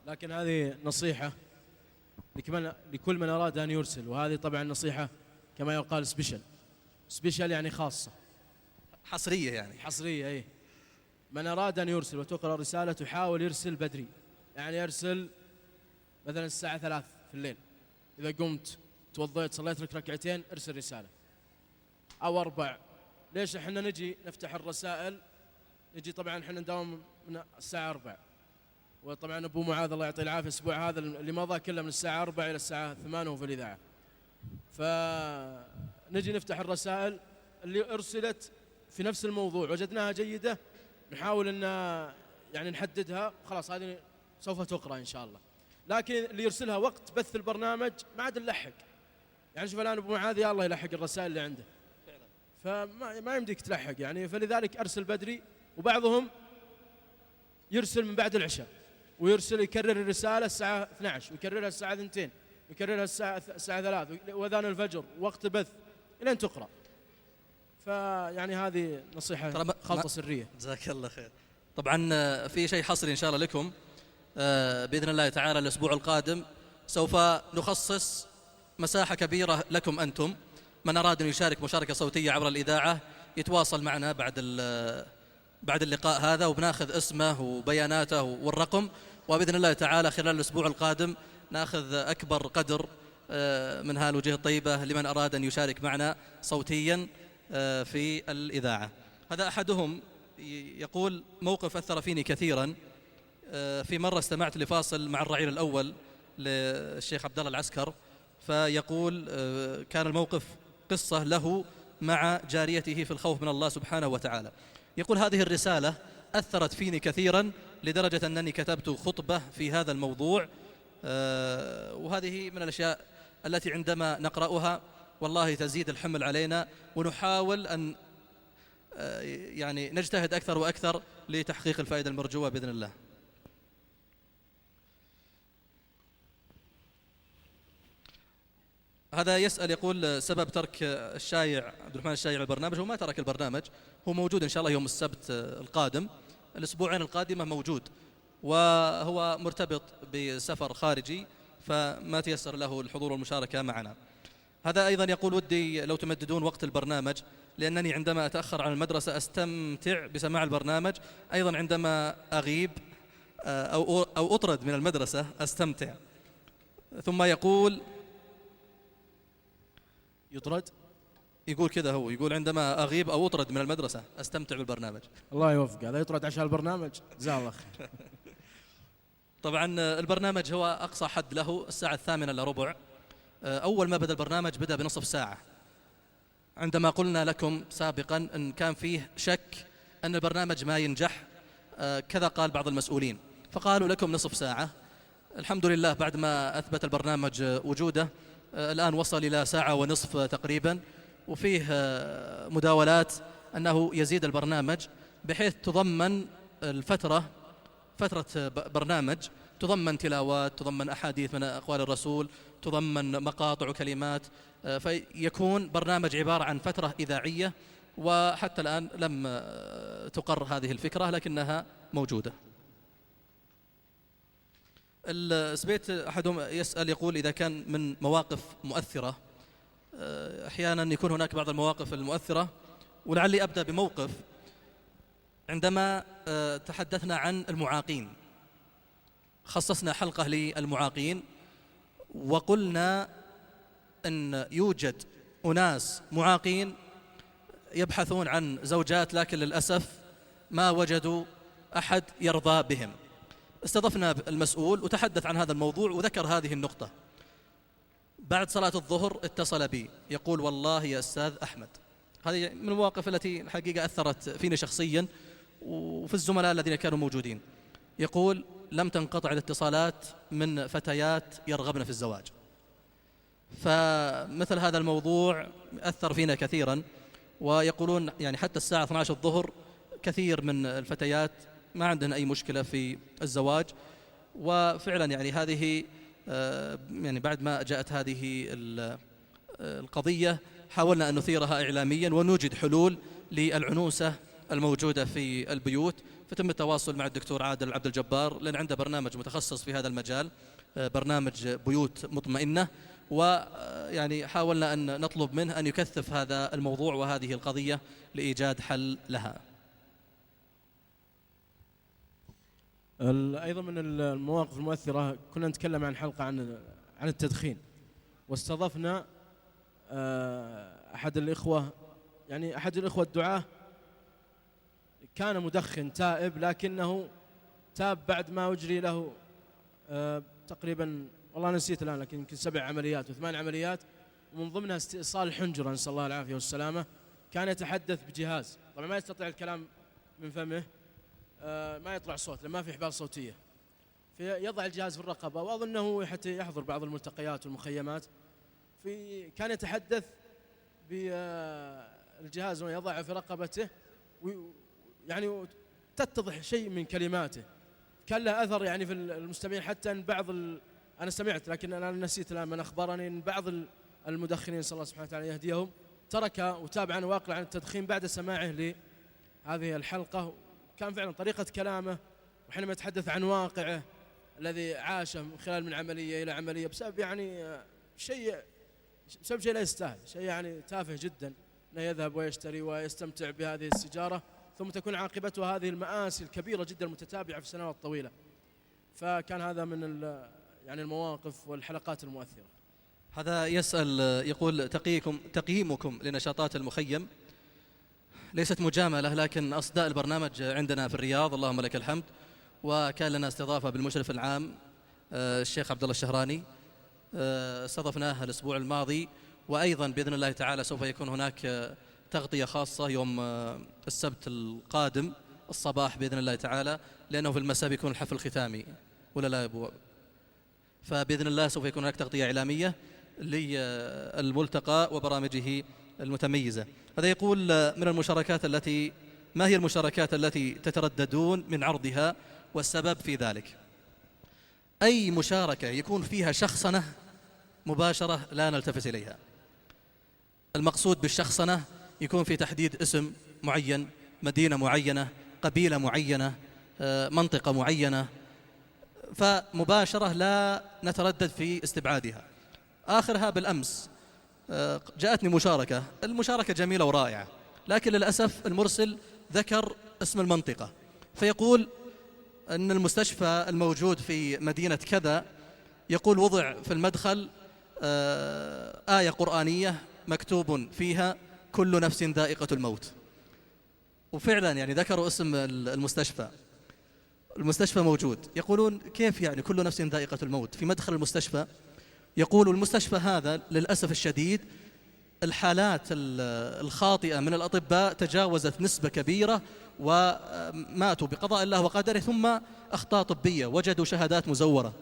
لكن هذه نصيحة لكل من أراد أن يرسل، وهذه طبعا نصيحة كما يقال سبيشال يعني خاصة، حصرية، يعني حصرية. إيه، من أراد أن يرسل وتقرأ رسالة يحاول يرسل بدري، يعني يرسل مثلا الساعة 3 في الليل، إذا قمت توضيت صليت لك ركعتين ارسل رسالة، أو 4. ليش احنا نجي نفتح الرسائل؟ نجي طبعا احنا نداوم من الساعة 4، وطبعا أبو معاذ الله يعطيه العافية الأسبوع هذا اللي مضى كله من الساعة 4 إلى الساعة 8 وهو في الإذاعة. فنجي نفتح الرسائل اللي أرسلت في نفس الموضوع وجدناها جيدة، نحاول أن يعني نحددها، خلاص هذه سوف تقرأ إن شاء الله. لكن اللي يرسلها وقت بث البرنامج ما عاد نلحق، يعني شوف الآن أبو معاذ يا الله يلحق الرسائل اللي عنده، فما يمديك تلحق يعني. فلذلك أرسل بدري. وبعضهم يرسل من بعد العشاء، ويرسل يكرر الرسالة الساعة 12، ويكررها الساعة 2، ويكررها الساعة 3، وأذان الفجر، وقت البث إلين تقرأ. فيعني هذه نصيحة خلطة سرية. جزاك الله خير. طبعا في شيء حصري إن شاء الله لكم بإذن الله تعالى. الأسبوع القادم سوف نخصص مساحة كبيرة لكم أنتم، من أراد أن يشارك مشاركة صوتية عبر الإذاعة يتواصل معنا بعد اللقاء هذا، وبناخذ اسمه وبياناته والرقم، وبإذن الله تعالى خلال الأسبوع القادم ناخذ أكبر قدر من هالوجه الطيبة لمن أراد أن يشارك معنا صوتيا في الإذاعة. هذا أحدهم يقول موقف أثر فيني كثيرا. في مرة استمعت لفاصل مع الرعيل الأول للشيخ عبد الله العسكر، فيقول كان الموقف قصة له مع جاريته في الخوف من الله سبحانه وتعالى. يقول هذه الرسالة أثرت فيني كثيرا لدرجة أنني كتبت خطبة في هذا الموضوع، وهذه من الأشياء التي عندما نقرأها والله تزيد الحمل علينا، ونحاول أن يعني نجتهد أكثر وأكثر لتحقيق الفائدة المرجوة بإذن الله. هذا يسأل يقول سبب ترك الشايع عبد الرحمن الشايع البرنامج. هو ما ترك البرنامج، هو موجود إن شاء الله يوم السبت القادم، الأسبوعين القادمة موجود، وهو مرتبط بسفر خارجي فما تيسر له الحضور والمشاركة معنا. هذا أيضا يقول ودي لو تمددون وقت البرنامج، لأنني عندما أتأخر عن المدرسة أستمتع بسماع البرنامج، أيضا عندما أغيب أو أطرد من المدرسة أستمتع. ثم يقول يطرد، يقول كذا، هو يقول عندما أغيب أو أطرد من المدرسة أستمتع بالبرنامج. الله يوفق، هذا يطرد عشان البرنامج، جزاه الله خير. طبعا البرنامج هو أقصى حد له الساعة 8:15. أول ما بدأ البرنامج بدأ بنصف ساعة، عندما قلنا لكم سابقا أن كان فيه شك أن البرنامج ما ينجح، كذا قال بعض المسؤولين، فقالوا لكم نصف ساعة. الحمد لله بعد ما أثبت البرنامج وجوده الآن وصل إلى 1.5 ساعة تقريبا، وفيه مداولات أنه يزيد البرنامج بحيث تضمن فترة برنامج تضمن تلاوات، تضمن أحاديث من أقوال الرسول، تضمن مقاطع وكلمات، فيكون برنامج عبارة عن فترة إذاعية. وحتى الآن لم تقر هذه الفكرة لكنها موجودة. السبيت أحدهم يسأل يقول إذا كان من مواقف مؤثرة، أحيانا يكون هناك بعض المواقف المؤثرة، ولعلي أبدأ بموقف عندما تحدثنا عن المعاقين، خصصنا حلقة للمعاقين وقلنا أن يوجد أناس معاقين يبحثون عن زوجات لكن للأسف ما وجدوا أحد يرضى بهم. استضفنا المسؤول وتحدث عن هذا الموضوع وذكر هذه النقطة. بعد صلاة الظهر اتصل بي يقول والله يا أستاذ أحمد، هذه من المواقف التي الحقيقة أثرت فيني شخصيا وفي الزملاء الذين كانوا موجودين. يقول لم تنقطع الاتصالات من فتيات يرغبن في الزواج. فمثل هذا الموضوع أثر فينا كثيرا، ويقولون يعني حتى الساعة 12 الظهر كثير من الفتيات ما عندهن أي مشكلة في الزواج. وفعلا يعني هذه يعني بعد ما جاءت هذه القضية حاولنا أن نثيرها إعلاميا ونوجد حلول للعنوسة الموجودة في البيوت، فتم التواصل مع الدكتور عادل عبد الجبار لأن عنده برنامج متخصص في هذا المجال، برنامج بيوت مطمئنة، ويعني حاولنا أن نطلب منه أن يكثف هذا الموضوع وهذه القضية لإيجاد حل لها. أيضا من المواقف المؤثرة كنا نتكلم عن حلقة عن التدخين، واستضفنا أحد الإخوة الدعاة كان مدخن تائب، لكنه تاب بعد ما أجري له تقريبا والله نسيت الآن، لكن يمكن 7 عمليات و8 عمليات، ومن ضمنها استئصال الحنجرة نسأل الله العافية والسلامة. كان يتحدث بجهاز، طبعا ما يستطيع الكلام من فمه، ما يطلع صوت لما في حبال صوتية، فيضع الجهاز في الرقبة، وأظنه حتى يحضر بعض الملتقيات والمخيمات، كان يتحدث بالجهاز ويضعه في رقبته، يعني تتضح شيء من كلماته، كان له أثر يعني في المستمعين، حتى أن أنا سمعت لكن أنا نسيت الآن من أخبرني أن بعض المدخنين صلى الله سبحانه وتعالى يهديهم ترك وتاب عن واقع عن التدخين بعد سماعه لهذه الحلقة. كان فعلا طريقة كلامه وحينما يتحدث عن واقعه الذي عاشه من خلال من عملية إلى عملية بسبب يعني شيء لا يستاهل، شيء يعني تافه جدا، أنه يذهب ويشتري ويستمتع بهذه السيجارة ثم تكون عاقبتها هذه المآسي الكبيرة جدا المتتابعة في سنوات طويلة. فكان هذا من يعني المواقف والحلقات المؤثرة. هذا يسأل يقول تقييمكم لنشاطات المخيم ليست مجاملة، لكن أصداء البرنامج عندنا في الرياض اللهم لك الحمد، وكان لنا استضافة بالمشرف العام الشيخ عبد الله الشهراني، استضفناه الأسبوع الماضي، وأيضا بإذن الله تعالى سوف يكون هناك تغطية خاصة يوم السبت القادم الصباح بإذن الله تعالى، لأنه في المساء بيكون الحفل الختامي ولا لا يا أبو؟ فبإذن الله سوف يكون هناك تغطية إعلامية للملتقى وبرامجه المتميزة. هذا يقول من المشاركات ما هي المشاركات التي تترددون من عرضها والسبب في ذلك؟ أي مشاركة يكون فيها شخصنة مباشرة لا نلتفت إليها. المقصود بالشخصنة يكون في تحديد اسم معين، مدينة معينة، قبيلة معينة، منطقة معينة، فمباشرة لا نتردد في استبعادها. آخرها بالأمس جاءتني المشاركة جميلة ورائعة، لكن للأسف المرسل ذكر اسم المنطقة، فيقول أن المستشفى الموجود في مدينة كذا يقول وضع في المدخل آية قرآنية مكتوب فيها كل نفس ذائقة الموت. وفعلا يعني ذكروا اسم المستشفى موجود، يقولون كيف يعني كل نفس ذائقة الموت في مدخل المستشفى؟ يقول المستشفى هذا للأسف الشديد الحالات الخاطئة من الأطباء تجاوزت نسبة كبيرة وماتوا بقضاء الله وقدره، ثم أخطاء طبية وجدوا شهادات مزورة.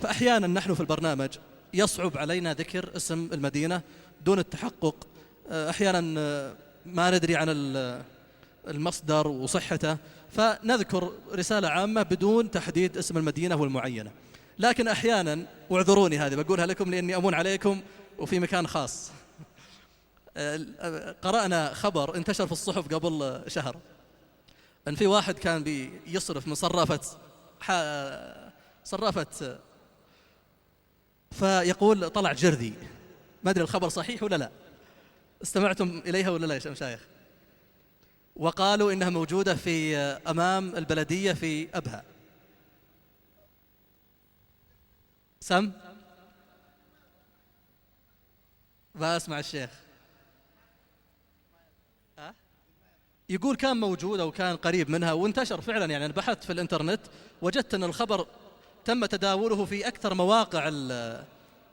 فأحيانا نحن في البرنامج يصعب علينا ذكر اسم المدينة دون التحقق، أحيانا ما ندري عن المصدر وصحته، فنذكر رسالة عامة بدون تحديد اسم المدينة والمعينة. لكن أحيانا، واعذروني هذه بقولها لكم لأني أمون عليكم وفي مكان خاص، قرأنا خبر انتشر في الصحف قبل شهر أن في واحد كان بيصرف من صرافة فيقول طلع جرذي، ما أدري الخبر صحيح ولا لا، استمعتم إليها ولا لا يا مشايخ؟ وقالوا إنها موجودة في أمام البلدية في أبها. سم بأسمع الشيخ يقول كان موجود أو كان قريب منها وانتشر فعلا. يعني أنا بحثت في الإنترنت وجدت أن الخبر تم تداوله في أكثر مواقع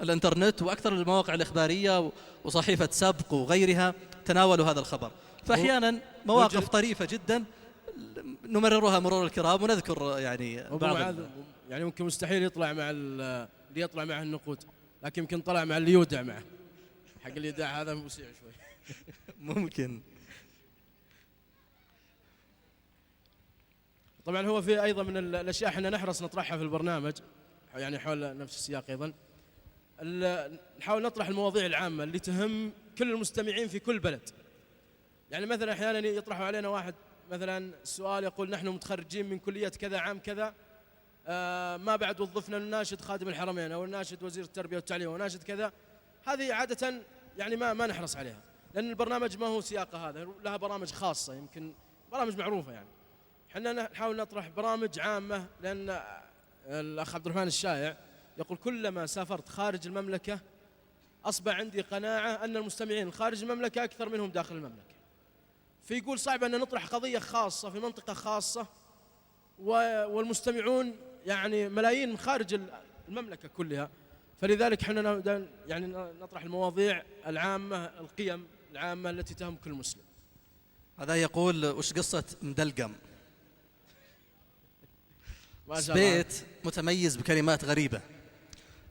الإنترنت وأكثر المواقع الإخبارية وصحيفة سبق وغيرها تناولوا هذا الخبر. فأحيانا مواقف طريفة جدا نمررها مرور الكرام ونذكر يعني بعض يعني ممكن مستحيل يطلع مع اللي يطلع معه النقود، لكن يمكن طلع مع اللي يودع معه، حق اللي يدع هذا مسيع شوي. ممكن. طبعا هو في أيضا من الأشياء احنا نحرص نطرحها في البرنامج، يعني حول نفس السياق أيضا، نحاول نطرح المواضيع العامة اللي تهم كل المستمعين في كل بلد. يعني مثلا أحيانا يطرحوا علينا واحد مثلا السؤال يقول نحن متخرجين من كلية كذا عام كذا، ما بعد وظفنا الناشد خادم الحرمين أو الناشد وزير التربية والتعليم أو ناشد كذا. هذه عادة يعني ما نحرص عليها، لأن البرنامج ما هو سياقه هذا، لها برامج خاصة يمكن برامج معروفة. يعني احنا نحاول نطرح برامج عامة، لأن الأخ عبد الرحمن الشايع يقول كلما سافرت خارج المملكة أصبح عندي قناعة أن المستمعين خارج المملكة أكثر منهم داخل المملكة. فيقول صعب أن نطرح قضية خاصة في منطقة خاصة والمستمعون يعني ملايين من خارج المملكة كلها. فلذلك احنا يعني نطرح المواضيع العامة، القيم العامة التي تهم كل مسلم. هذا يقول وش قصة مدلقم؟ سبيت متميز بكلمات غريبة،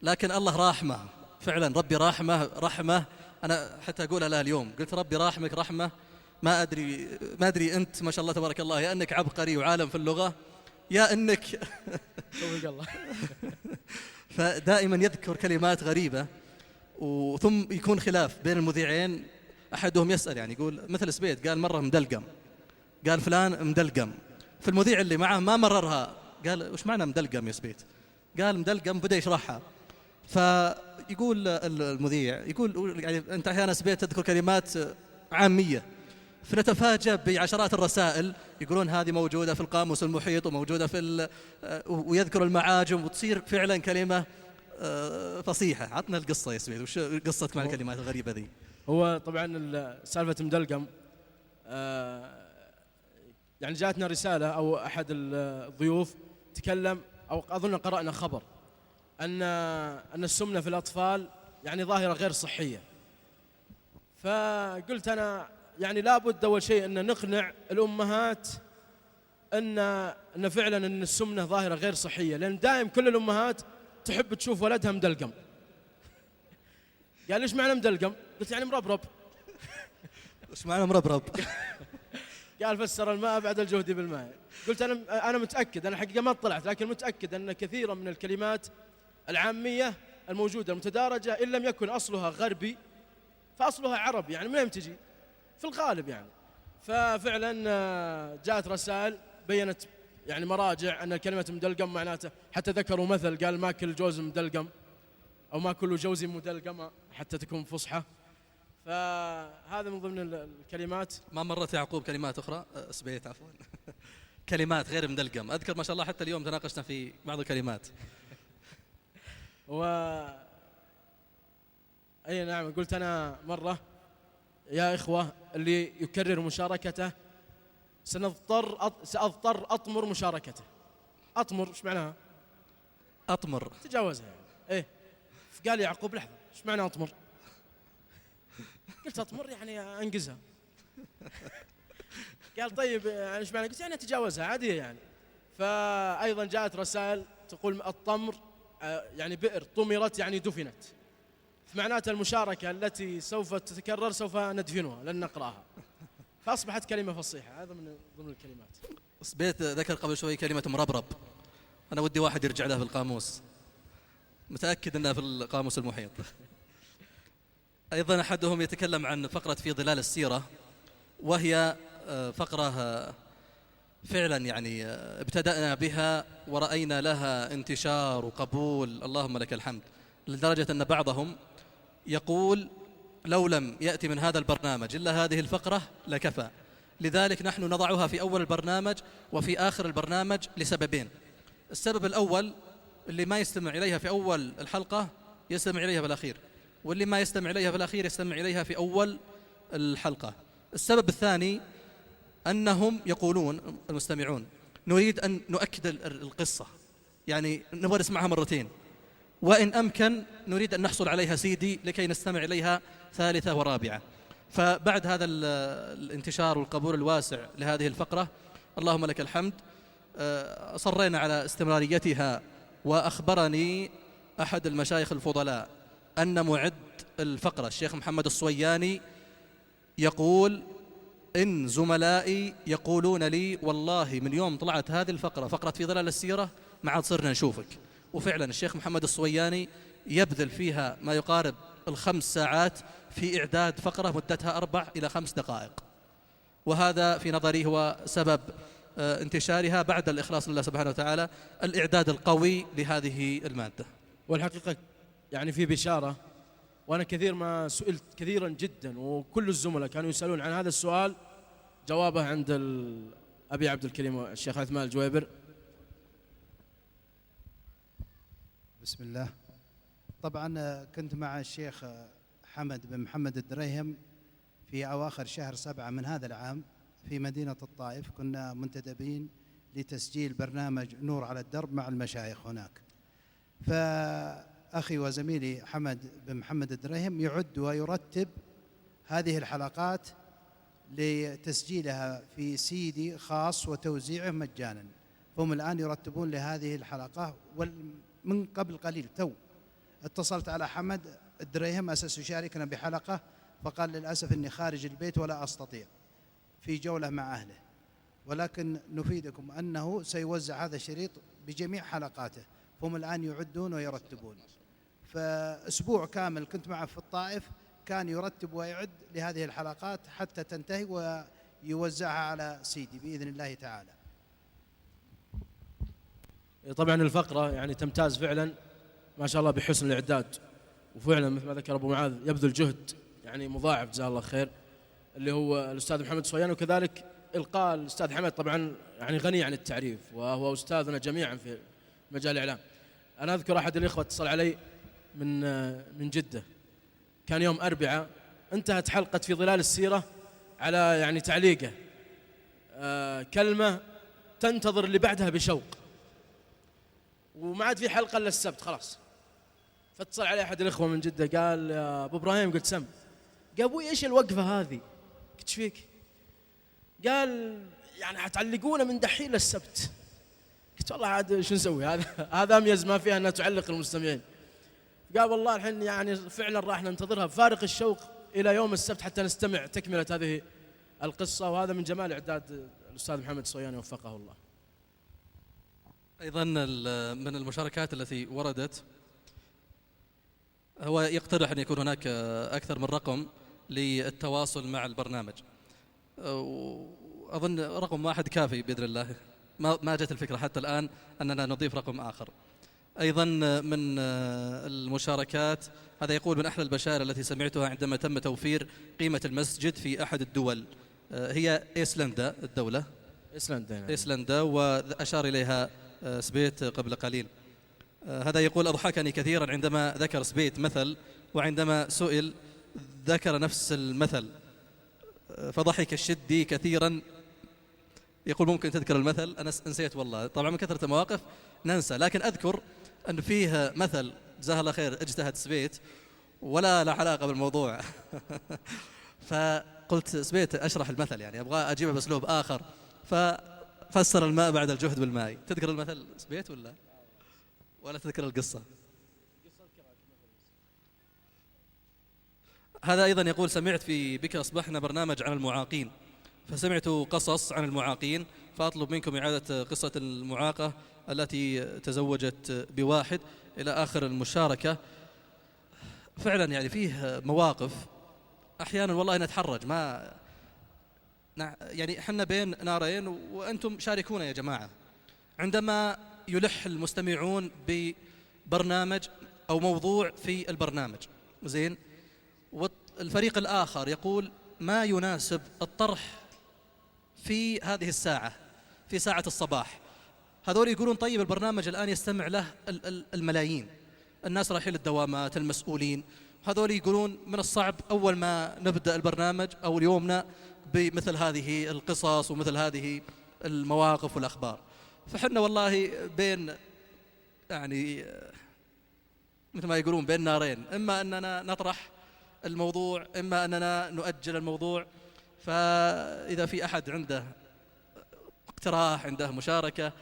لكن الله راحمه فعلا، ربي رحمة. أنا حتى أقولها له اليوم، قلت ربي راحمك رحمة ما أدري أنت ما شاء الله تبارك الله، يا أنك عبقري وعالم في اللغة، يا أنك توفيق الله. فدائما يذكر كلمات غريبة، وثم يكون خلاف بين المذيعين، أحدهم يسأل يعني يقول مثل سبيت قال مرة مدلقم، قال فلان مدلقم، في المذيع اللي معه ما مررها، قال وش معنى مدلقم يا سبيت؟ قال مدلقم، بدأ يشرحها. فيقول المذيع يقول يعني أنت أحيانا سبيت تذكر كلمات عامية، فنتفاجأ بعشرات الرسائل يقولون هذه موجودة في القاموس المحيط وموجودة في ويذكر المعاجم، وتصير فعلا كلمة فصيحة. عطنا القصة يا سبيت، وش قصتك مع الكلمات الغريبة ذي؟ هو طبعا سالفة مدلقم، يعني جاءتنا رسالة أو أحد الضيوف تكلم، أو أظن قرأنا خبر أن السمنة في الأطفال يعني ظاهرة غير صحية. فقلت أنا يعني لابد أول شيء أن نقنع الأمهات أن فعلا أن السمنة ظاهرة غير صحية، لأن دائم كل الأمهات تحب تشوف ولدها مدلقم. قال ليش معنى مدلقم؟ قلت يعني مربرب. وش معنى مربرب؟ قال فسر الماء بعد الجهد بالماء. قلت أنا متأكد، أنا حقيقة ما طلعت، لكن متأكد أن كثيرا من الكلمات العامية الموجودة المتدارجة إن لم يكن أصلها غربي فأصلها عربي، يعني منين تجي في الغالب يعني. ففعلا جاءت رسائل بيّنت يعني مراجع أن كلمة مدلقم معناته، حتى ذكروا مثل قال ما كل جوز مدلقم أو ما كل جوز مدلقمة حتى تكون فصحى. فهذا من ضمن الكلمات. ما مرت يعقوب كلمات أخرى سبيت عفوا كلمات غير مدلقم؟ أذكر ما شاء الله حتى اليوم تناقشنا في بعض الكلمات. أي نعم، قلت أنا مرة يا إخوة اللي يكرر مشاركته سأضطر أطمر مشاركته. أطمر إيش معناها؟ أطمر تجاوزها يعني. إيه، قال يعقوب لحظة إيش معنى أطمر؟ قلت أطمر يعني أنجزها. قال طيب يعني إيش معنى؟ قلت يعني أتجاوزها عادية يعني. فأيضا جاءت رسائل تقول الطمر يعني بئر طمرت يعني دفنت، معناتها المشاركة التي سوف تتكرر سوف ندفنها لن نقرأها، فأصبحت كلمة فصيحة. هذا من ضمن الكلمات. سبيت ذكر قبل شوي كلمة مربرب، أنا ودي واحد يرجع لها في القاموس، متأكد أنها في القاموس المحيط. أيضا أحدهم يتكلم عن فقرة في ظلال السيرة، وهي فقرة فعلا يعني ابتدأنا بها ورأينا لها انتشار وقبول اللهم لك الحمد، لدرجة أن بعضهم يقول لو لم يأتي من هذا البرنامج إلا هذه الفقرة لكفى. لذلك نحن نضعها في أول البرنامج وفي آخر البرنامج لسببين. السبب الأول اللي ما يستمع إليها في أول الحلقة يستمع إليها في الأخير، واللي ما يستمع إليها في الأخير يستمع إليها في أول الحلقة. السبب الثاني أنهم يقولون المستمعون نريد أن نؤكد القصة، يعني نبغى نسمعها مرتين، وإن أمكن نريد أن نحصل عليها سيدي لكي نستمع إليها ثالثة ورابعة. فبعد هذا الانتشار والقبول الواسع لهذه الفقرة اللهم لك الحمد أصرينا على استمراريتها. وأخبرني أحد المشايخ الفضلاء أن معد الفقرة الشيخ محمد الصوياني يقول إن زملائي يقولون لي والله من يوم طلعت هذه الفقرة، فقرة في ظلال السيرة، ما عاد صرنا نشوفك. وفعلا الشيخ محمد الصوياني يبذل فيها ما يقارب ال5 ساعات في إعداد فقرة مدتها 4 إلى 5 دقائق، وهذا في نظري هو سبب انتشارها بعد الإخلاص لله سبحانه وتعالى، الإعداد القوي لهذه المادة. والحقيقة يعني في بشارة، وأنا كثير ما سئلت كثيرا جدا، وكل الزملاء كانوا يسألون عن هذا السؤال، جوابه عند أبي عبد الكريم الشيخ عثمان الجويبر. بسم الله. طبعا كنت مع الشيخ حمد بن محمد الدريهم في أواخر شهر 7 من هذا العام في مدينة الطائف، كنا منتدبين لتسجيل برنامج نور على الدرب مع المشايخ هناك. فأخي وزميلي حمد بن محمد الدريهم يعد ويرتب هذه الحلقات لتسجيلها في سيدي خاص وتوزيعه مجانا، هم الآن يرتبون لهذه الحلقة. ومن قبل قليل اتصلت على حمد الدريهم أساس يشاركنا بحلقة، فقال للأسف أني خارج البيت ولا أستطيع، في جولة مع أهله، ولكن نفيدكم أنه سيوزع هذا الشريط بجميع حلقاته، هم الآن يعدون ويرتبون. فأسبوع كامل كنت معه في الطائف، كان يرتب ويعد لهذه الحلقات حتى تنتهي ويوزعها على سيدي بإذن الله تعالى. طبعا الفقرة يعني تمتاز فعلا ما شاء الله بحسن الإعداد، وفعلا مثل ما ذكر أبو معاذ يبذل جهد يعني مضاعف جزاه الله خير، اللي هو الأستاذ محمد الصوياني. وكذلك إلقاء الأستاذ حمد طبعا يعني غني عن التعريف، وهو أستاذنا جميعا في مجال الإعلام. أنا أذكر أحد الإخوة اتصل علي من جدة، كان يوم 4 انتهت حلقة في ظلال السيرة على يعني تعليقه كلمة تنتظر اللي بعدها بشوق، وما عاد في حلقة إلا السبت خلاص. فاتصل علي أحد الإخوة من جدة قال يا أبو إبراهيم، قلت سم. قال أبوي إيش الوقفة هذه؟ قلت إيش فيك؟ قال يعني حتعلقونا من دحين للسبت. قلت والله عاد شو نسوي، هذا أميز ما فيها أنها تعلق المستمعين. قال والله الحين يعني فعلا راح ننتظرها بفارق الشوق إلى يوم السبت حتى نستمع تكملة هذه القصة، وهذا من جمال إعداد الأستاذ محمد الصوياني وفقه الله. أيضا من المشاركات التي وردت، هو يقترح أن يكون هناك أكثر من رقم للتواصل مع البرنامج. أظن رقم واحد كافي بإذن الله، ما جت الفكرة حتى الآن أننا نضيف رقم آخر. أيضا من المشاركات، هذا يقول من أحلى البشائر التي سمعتها عندما تم توفير قيمة المسجد في أحد الدول، هي إيسلندا، الدولة إيسلندا، وأشار إليها سبيت قبل قليل. هذا يقول أضحكني كثيرا عندما ذكر سبيت مثل، وعندما سئل ذكر نفس المثل فضحك الشدي كثيرا. يقول ممكن تذكر المثل؟ أنا نسيت والله، طبعا من كثرة المواقف ننسى، لكن أذكر أن فيه مثل جزاه الله خير اجتهد سبيت ولا له علاقة بالموضوع فقلت سبيت أشرح المثل، يعني أبغى أجيبه بأسلوب آخر، ففسر الماء بعد الجهد بالماء. تذكر المثل سبيت ولا تذكر القصة؟ هذا أيضا يقول سمعت في بك أصبحنا برنامج عن المعاقين، فسمعت قصص عن المعاقين، فأطلب منكم إعادة قصة المعاقة التي تزوجت بواحد إلى آخر المشاركة. فعلا يعني فيه مواقف أحيانا والله نتحرج، يعني احنا بين نارين وأنتم شاركونا يا جماعة. عندما يلح المستمعون ببرنامج أو موضوع في البرنامج زين، والفريق الآخر يقول ما يناسب الطرح في هذه الساعة، في ساعة الصباح، هذول يقولون طيب البرنامج الآن يستمع له الملايين، الناس رايحين للدوامات، المسؤولين، هذول يقولون من الصعب أول ما نبدأ البرنامج أو يومنا بمثل هذه القصص ومثل هذه المواقف والأخبار. فحنا والله بين يعني مثل ما يقولون بين نارين، إما أننا نطرح الموضوع إما أننا نؤجل الموضوع. فإذا في أحد عنده اقتراح، عنده مشاركة،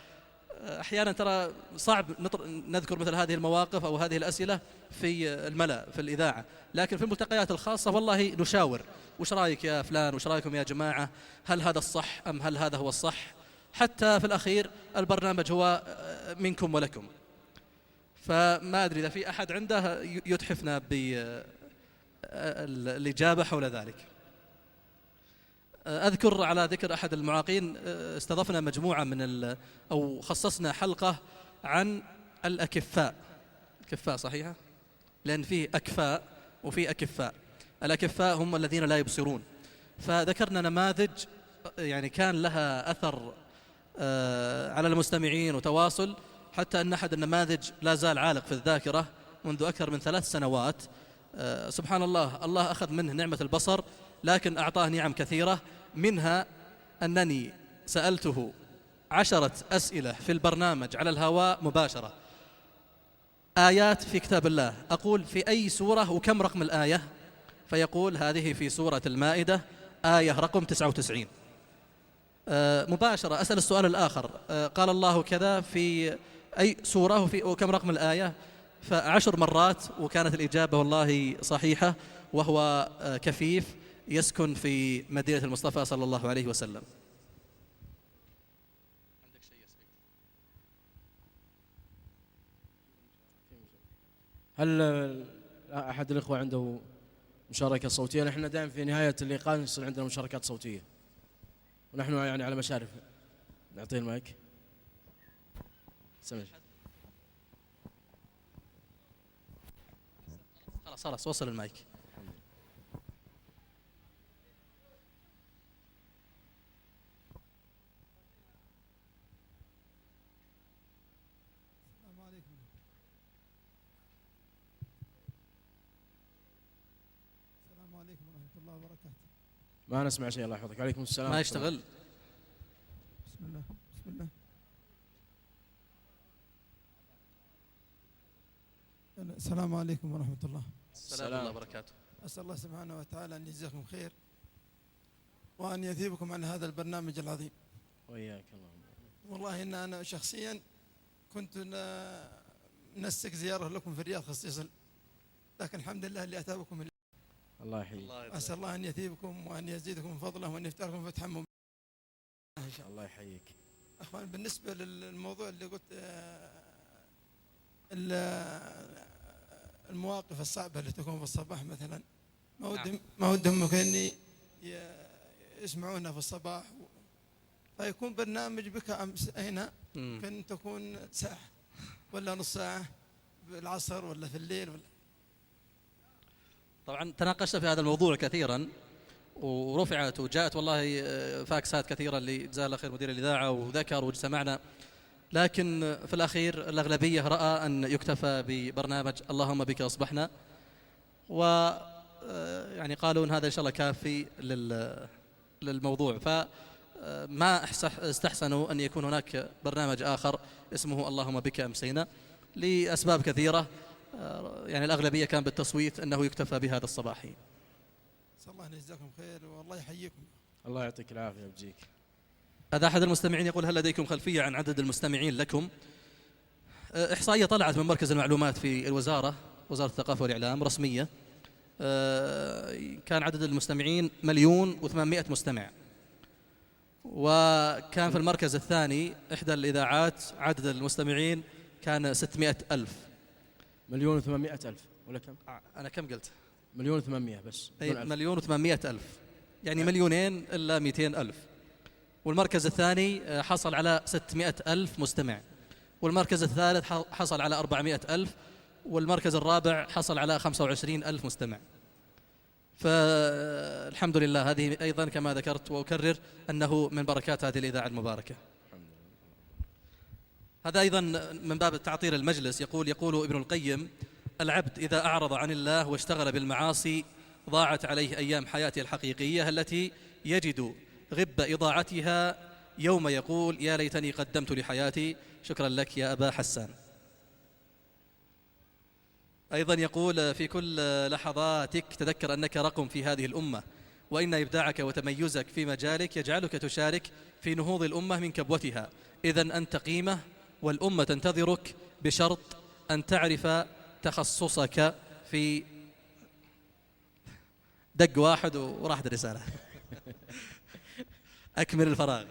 أحيانا ترى صعب نذكر مثل هذه المواقف أو هذه الأسئلة في الملأ في الإذاعة، لكن في الملتقيات الخاصة والله نشاور: وش رأيك يا فلان، وش رأيكم يا جماعة، هل هذا الصح أم هل هذا هو الصح؟ حتى في الأخير البرنامج هو منكم ولكم. فما أدري إذا في أحد عنده يتحفنا بالإجابة حول ذلك. أذكر على ذكر أحد المعاقين، استضفنا مجموعة أو خصصنا حلقة عن الأكفاء. أكفاء صحيحة؟ لأن فيه أكفاء وفيه أكفاء. الأكفاء هم الذين لا يبصرون، فذكرنا نماذج يعني كان لها أثر على المستمعين وتواصل، حتى أن أحد النماذج لا زال عالق في الذاكرة منذ أكثر من 3 سنوات. سبحان الله، الله أخذ منه نعمة البصر لكن أعطاه نعم كثيرة، منها أنني سألته 10 أسئلة في البرنامج على الهواء مباشرة، آيات في كتاب الله، أقول في أي سورة وكم رقم الآية، فيقول هذه في سورة المائدة آية رقم 99. مباشرة أسأل السؤال الآخر، قال الله كذا في أي سورة وكم رقم الآية، ف10 مرات وكانت الإجابة والله صحيحة، وهو كفيف يسكن في مدينة المصطفى صلى الله عليه وسلم. هل أحد الإخوة عنده مشاركة صوتية؟ نحن دائما في نهاية اللقاء يصير عندنا مشاركات صوتية، ونحن يعني على مشارف. نعطيه المايك. سمع. خلاص وصل المايك. السلام عليكم. السلام عليكم ورحمة الله وبركاته. ما نسمع شيء، الله يحفظك. عليكم السلام. ما يشتغل. بسم الله بسم الله. السلام عليكم ورحمة الله. السلام عليكم وبركاته. أسأل الله سبحانه وتعالى أن يجزاكم خير وأن يثيبكم على هذا البرنامج العظيم. وإياك الله. والله إن أنا شخصيا كنت منسك زيارة لكم في الرياض خصيصا، لكن الحمد لله اللي أتابكم. الله يحييك. أسأل الله أن يثيبكم وأن يزيدكم من فضله وأن يفتحكم فتحا مبينا إن شاء الله. الله يحييك. أخوان، بالنسبة للموضوع اللي قلت المواقف الصعبة اللي تكون في الصباح مثلا، ما ودهم كأني يسمعونا في الصباح، فيكون برنامج بك أمس هنا كان تكون ساعة ولا نص ساعة بالعصر ولا في الليل ولا. طبعا تناقشنا في هذا الموضوع كثيرا ورفعت وجاءت والله فاكسات كثيرة لجزاه الله خير مدير الإذاعة وذكر واجتمعنا، لكن في الأخير الأغلبية رأى أن يكتفى ببرنامج اللهم بك أصبحنا، ويعني قالوا أن هذا إن شاء الله كافي للموضوع، فما استحسنوا أن يكون هناك برنامج آخر اسمه اللهم بك أمسينا لأسباب كثيرة. يعني الأغلبية كان بالتصويت أنه يكتفى بهذا الصباحي. أسأل الله أن يجزاكم خير والله يحييكم. الله يعطيك العافية ويجزيك. هذا أحد المستمعين يقول: هل لديكم خلفية عن عدد المستمعين لكم؟ إحصائية طلعت من مركز المعلومات في الوزارة، وزارة الثقافة والإعلام رسمية، كان عدد المستمعين 1,800,000 مستمع، وكان في المركز الثاني إحدى الإذاعات عدد المستمعين كان 600,000. 1,800,000 ولا كم؟ أنا كم قلت؟ 1,800,000 بس. 1,800,000 يعني 2,000,000 إلا 200,000. والمركز الثاني حصل على 600,000 مستمع، والمركز الثالث حصل على 400,000، والمركز الرابع حصل على 25,000 مستمع. فالحمد لله، هذه أيضا كما ذكرت وأكرر أنه من بركات هذه الإذاعة المباركة. هذا أيضا من باب التعطير المجلس. يقول ابن القيم: العبد إذا أعرض عن الله واشتغل بالمعاصي ضاعت عليه أيام حياته الحقيقية التي يجد غب إضاعتها يوم يقول يا ليتني قدمت لحياتي. شكرا لك يا أبا حسان. أيضا يقول: في كل لحظاتك تذكر أنك رقم في هذه الأمة، وإن إبداعك وتميزك في مجالك يجعلك تشارك في نهوض الأمة من كبوتها، إذن أنت قيمة والأمة تنتظرك بشرط أن تعرف تخصصك في دق واحد وراحت الرسالة. أكمل الفراغ.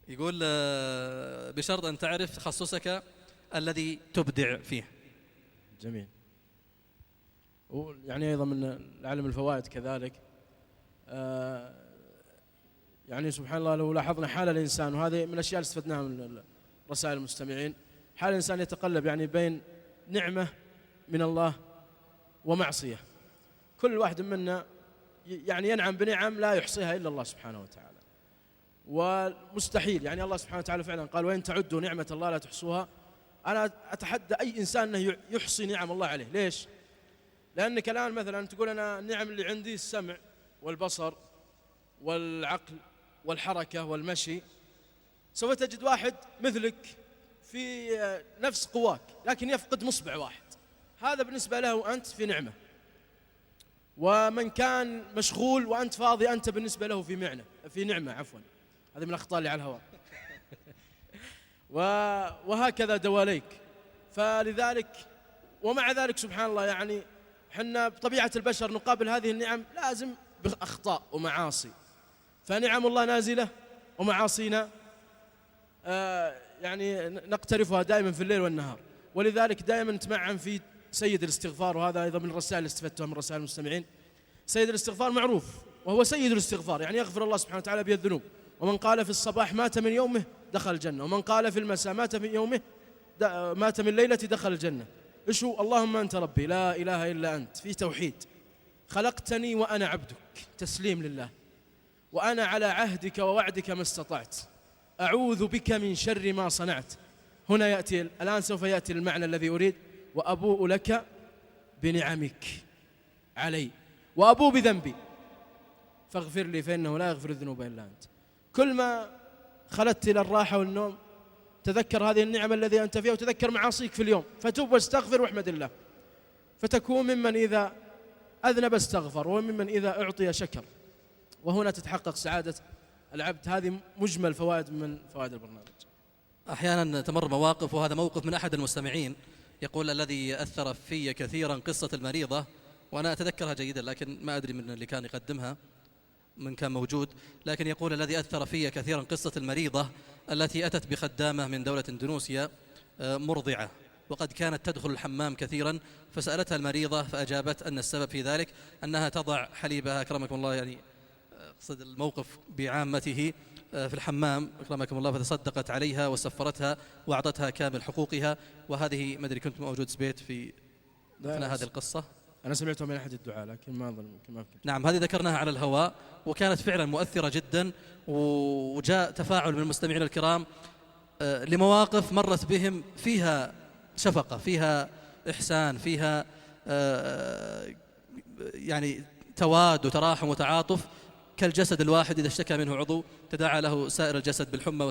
يقول بشرط أن تعرف تخصصك الذي تبدع فيه. جميل. يعني أيضا من العلم الفوائد كذلك، يعني سبحان الله لو لاحظنا حال الإنسان، وهذه من الأشياء اللي استفدناها من رسائل المستمعين، حال الإنسان يتقلب يعني بين نعمة من الله ومعصية. كل واحد منا يعني ينعم بنعم لا يحصيها إلا الله سبحانه وتعالى، ومستحيل يعني الله سبحانه وتعالى فعلا قال وإن تعدوا نعمة الله لا تحصوها. أنا أتحدى أي إنسان أنه يحصي نعم الله عليه. ليش؟ لأنك الآن مثلا تقول أنا النعم اللي عندي السمع والبصر والعقل والحركة والمشي، سوف تجد واحد مثلك في نفس قواك لكن يفقد مصبع واحد، هذا بالنسبة له أنت في نعمة. ومن كان مشغول وأنت فاضي أنت بالنسبة له في نعمة عفوا. هذه من الأخطاء اللي على الهواء. وهكذا دواليك. فلذلك ومع ذلك سبحان الله يعني حنا بطبيعة البشر نقابل هذه النعم لازم بأخطاء ومعاصي، فنعم الله نازلة ومعاصينا يعني نقترفها دائما في الليل والنهار. ولذلك دائما نتمعن في سيد الاستغفار، وهذا أيضا من الرسائل اللي استفدتها من رسائل المستمعين. سيد الاستغفار معروف وهو سيد الاستغفار، يعني يغفر الله سبحانه وتعالى به الذنوب. ومن قال في الصباح مات من يومه دخل الجنة، ومن قال في المساء مات من يومه مات من ليلة دخل الجنة. إيش هو؟ اللهم أنت ربي لا إله إلا أنت، في توحيد. خلقتني وأنا عبدك، تسليم لله. وأنا على عهدك ووعدك ما استطعت، أعوذ بك من شر ما صنعت. هنا يأتي الآن سوف يأتي المعنى الذي أريد. وأبوء لك بنعمك علي وأبوء بذنبي فاغفر لي فإنه لا يغفر الذنوب إلا أنت. كل ما خلدت إلى الراحة والنوم تذكر هذه النعمة الذي أنت فيها، وتذكر معاصيك في اليوم، فتوب واستغفر واحمد الله، فتكون ممن إذا أذنب استغفر وممن إذا أعطي شكر. وهنا تتحقق سعادة العبد. هذه مجمل فوائد من فوائد البرنامج. أحيانا تمر مواقف، وهذا موقف من أحد المستمعين يقول الذي أثر في كثيرا قصة المريضة، وأنا أتذكرها جيدا لكن ما أدري من اللي كان يقدمها من كان موجود، لكن يقول الذي أثر في كثيرا قصة المريضة التي أتت بخدامة من دولة إندونيسيا مرضعة، وقد كانت تدخل الحمام كثيرا، فسألتها المريضة فأجابت أن السبب في ذلك أنها تضع حليبها أكرمكم الله، يعني أقصد الموقف بعامته في الحمام أكرمكم الله، فتصدقت عليها وسفرتها وأعطتها كامل حقوقها. وهذه ما أدري كنت موجود سبيت في أثناء هذه القصة. أنا سمعتها من أحد الدعاء لكن ما أظن ما فكرت. نعم هذه ذكرناها على الهواء، وكانت فعلا مؤثرة جدا، وجاء تفاعل من المستمعين الكرام لمواقف مرت بهم فيها شفقة، فيها إحسان، فيها يعني تواد وتراحم وتعاطف، كالجسد الواحد إذا اشتكى منه عضو تداعى له سائر الجسد بالحمى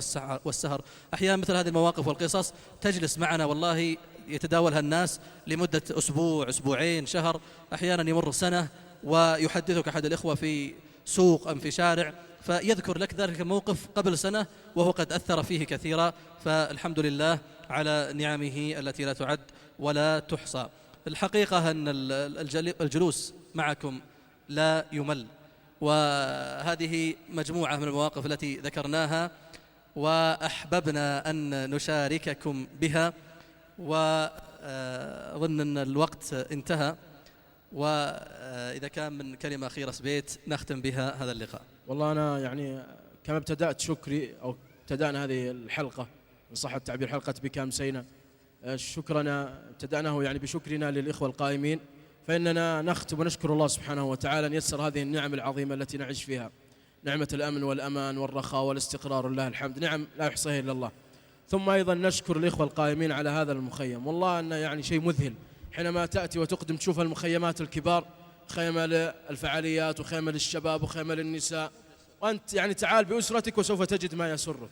والسهر. أحيانا مثل هذه المواقف والقصص تجلس معنا والله يتداولها الناس لمدة أسبوع، أسبوعين، شهر، أحيانا يمر سنة، ويحدثك أحد الإخوة في سوق أم في شارع فيذكر لك ذلك الموقف قبل سنة وهو قد أثر فيه كثيرا. فالحمد لله على نعمه التي لا تعد ولا تحصى. الحقيقة أن الجلوس معكم لا يمل، وهذه مجموعة من المواقف التي ذكرناها وأحببنا أن نشارككم بها، وأظن أن الوقت انتهى، وإذا كان من كلمة أخيرة سبيت نختم بها هذا اللقاء. والله أنا يعني كما ابتدأت شكري أو ابتدأنا هذه الحلقة إن صح التعبير حلقة بك أمسينا، شكرنا ابتدأناه يعني بشكرنا للإخوة القائمين، فإننا نختم ونشكر الله سبحانه وتعالى أن يسر هذه النعم العظيمة التي نعيش فيها، نعمة الأمن والأمان والرخاء والاستقرار، لله الحمد، نعم لا يحصيها إلا الله. ثم أيضا نشكر الإخوة القائمين على هذا المخيم، والله أنه يعني شيء مذهل حينما تأتي وتقدم تشوف المخيمات الكبار، خيمة للفعاليات وخيمة للشباب وخيمة للنساء، وأنت يعني تعال بأسرتك وسوف تجد ما يسرك.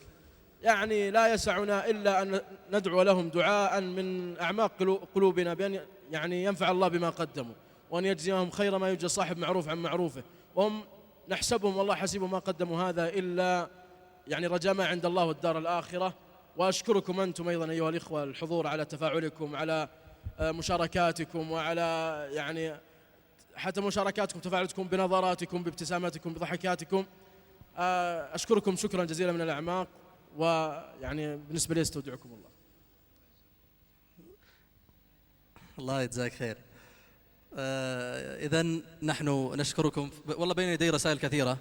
يعني لا يسعنا إلا أن ندعو لهم دعاء من أعماق قلوبنا بأن يعني ينفع الله بما قدموا، وأن يجزيهم خير ما يجزي صاحب معروف عن معروفه، وهم نحسبهم والله حسيبهم ما قدموا هذا إلا يعني رجاء ما عند الله والدار الآخرة. وأشكركم أنتم أيضا أيها الإخوة الحضور على تفاعلكم، على مشاركاتكم، وعلى يعني حتى مشاركاتكم، تفاعلاتكم بنظراتكم، بابتساماتكم، بضحكاتكم. أشكركم شكرا جزيلا من الأعماق، ويعني بالنسبة لي استودعكم الله. الله يجزاك خير. إذن نحن نشكركم. والله بين يدي رسائل كثيرة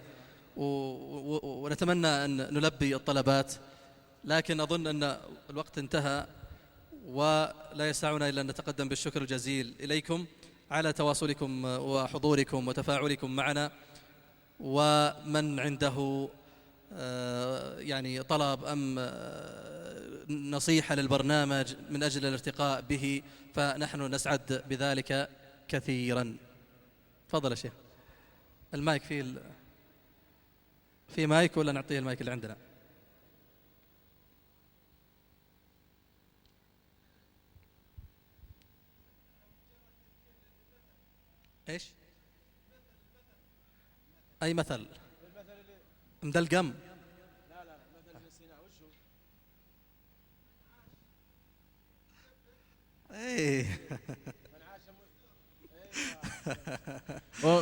ونتمنى أن نلبي الطلبات، لكن أظن أن الوقت انتهى ولا يسعنا إلا أن نتقدم بالشكر الجزيل إليكم على تواصلكم وحضوركم وتفاعلكم معنا. ومن عنده يعني طلب أم نصيحة للبرنامج من أجل الارتقاء به فنحن نسعد بذلك كثيرا. تفضل يا شيخ. المايك في مايك ولا نعطيه المايك اللي عندنا؟ ايش؟ اي مثل؟ مدلقم؟ لا مثل نسينا وشو؟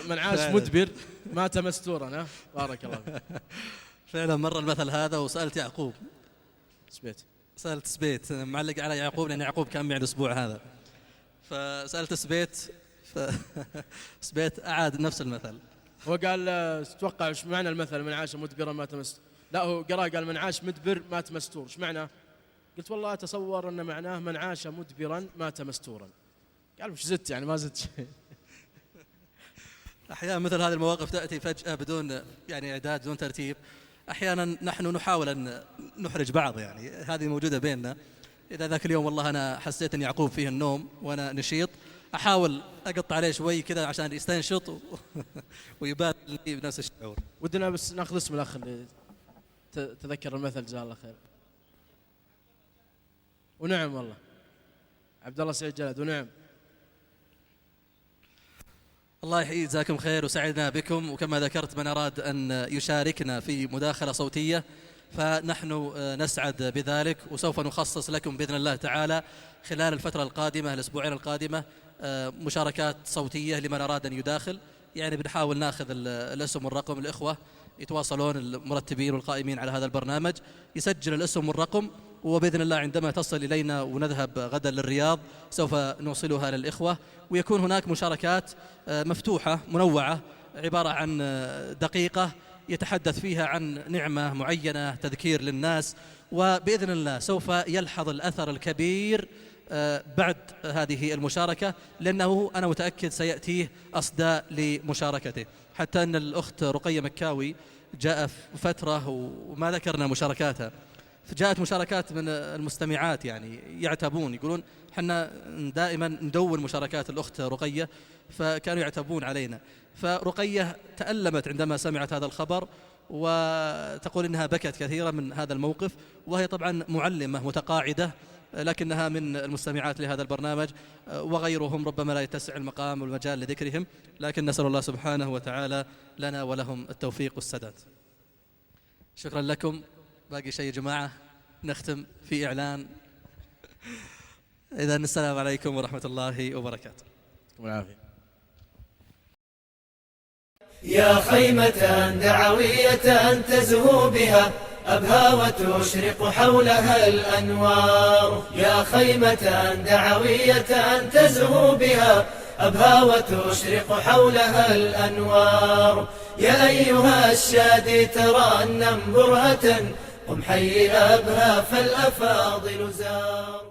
من عاش مدبر مات مستورا. بارك الله فيك. فعلا مر المثل هذا. وسألت يعقوب سألت سبيت معلق على يعقوب لأن يعقوب كان معي الأسبوع هذا، فسألت سبيت سبيت أعاد نفس المثل. هو قال تتوقع ايش معنى المثل من عاش مدبرا مات مستور؟ لا هو قال من عاش مدبر مات مستور، ايش معناه؟ قلت والله أتصور أن معناه من عاش مدبرا مات مستورا. قال مش زدت يعني ما زدت شيء. أحيانا مثل هذه المواقف تأتي فجأة بدون يعني إعداد، بدون ترتيب. أحيانا نحن نحاول أن نحرج بعض، يعني هذه موجودة بيننا. إذا ذاك اليوم والله أنا حسيت أن يعقوب فيه النوم وأنا نشيط، أحاول أقطع عليه شوي كذا عشان يستنشط ويبان لي بنفس الشعور. ودنا بس ناخذ اسم الأخ اللي تذكر المثل جزاه الله خير. ونعم والله عبد الله سعيد جلد. ونعم الله يحيي جزاكم خير وسعدنا بكم. وكما ذكرت من أراد أن يشاركنا في مداخلة صوتية فنحن نسعد بذلك، وسوف نخصص لكم بإذن الله تعالى خلال الفترة القادمة الأسبوعين القادمة مشاركات صوتية لمن أراد أن يداخل. يعني بنحاول ناخذ الاسم والرقم، الإخوة يتواصلون المرتبين والقائمين على هذا البرنامج يسجل الاسم والرقم، وبإذن الله عندما تصل إلينا ونذهب غدا للرياض سوف نوصلها للإخوة. ويكون هناك مشاركات مفتوحة منوعة عبارة عن دقيقة يتحدث فيها عن نعمة معينة، تذكير للناس، وبإذن الله سوف يلحظ الأثر الكبير بعد هذه المشاركة، لأنه أنا متأكد سيأتيه أصداء لمشاركته. حتى أن الأخت رقية مكاوي جاء في فترة وما ذكرنا مشاركاتها، فجاءت مشاركات من المستمعات يعني يعتبون، يقولون حنا دائما ندون مشاركات الأخت رقية، فكانوا يعتبون علينا. فرقية تألمت عندما سمعت هذا الخبر، وتقول إنها بكت كثيرا من هذا الموقف، وهي طبعا معلمة متقاعدة لكنها من المستمعات لهذا البرنامج، وغيرهم ربما لا يتسع المقام والمجال لذكرهم، لكن نسأل الله سبحانه وتعالى لنا ولهم التوفيق والسداد. شكرا لكم. باقي شيء يا جماعة؟ نختم في إعلان. إذن السلام عليكم ورحمة الله وبركاته. والعافية. يا خيمة دعوية تزهو بها أبهى وتشرق حولها الأنوار. يا خيمة دعوية تزهو بها أبهى وتشرق حولها الأنوار. يا أيها الشادي ترى أن برهة قم حي أبهى فالأفاضل زار.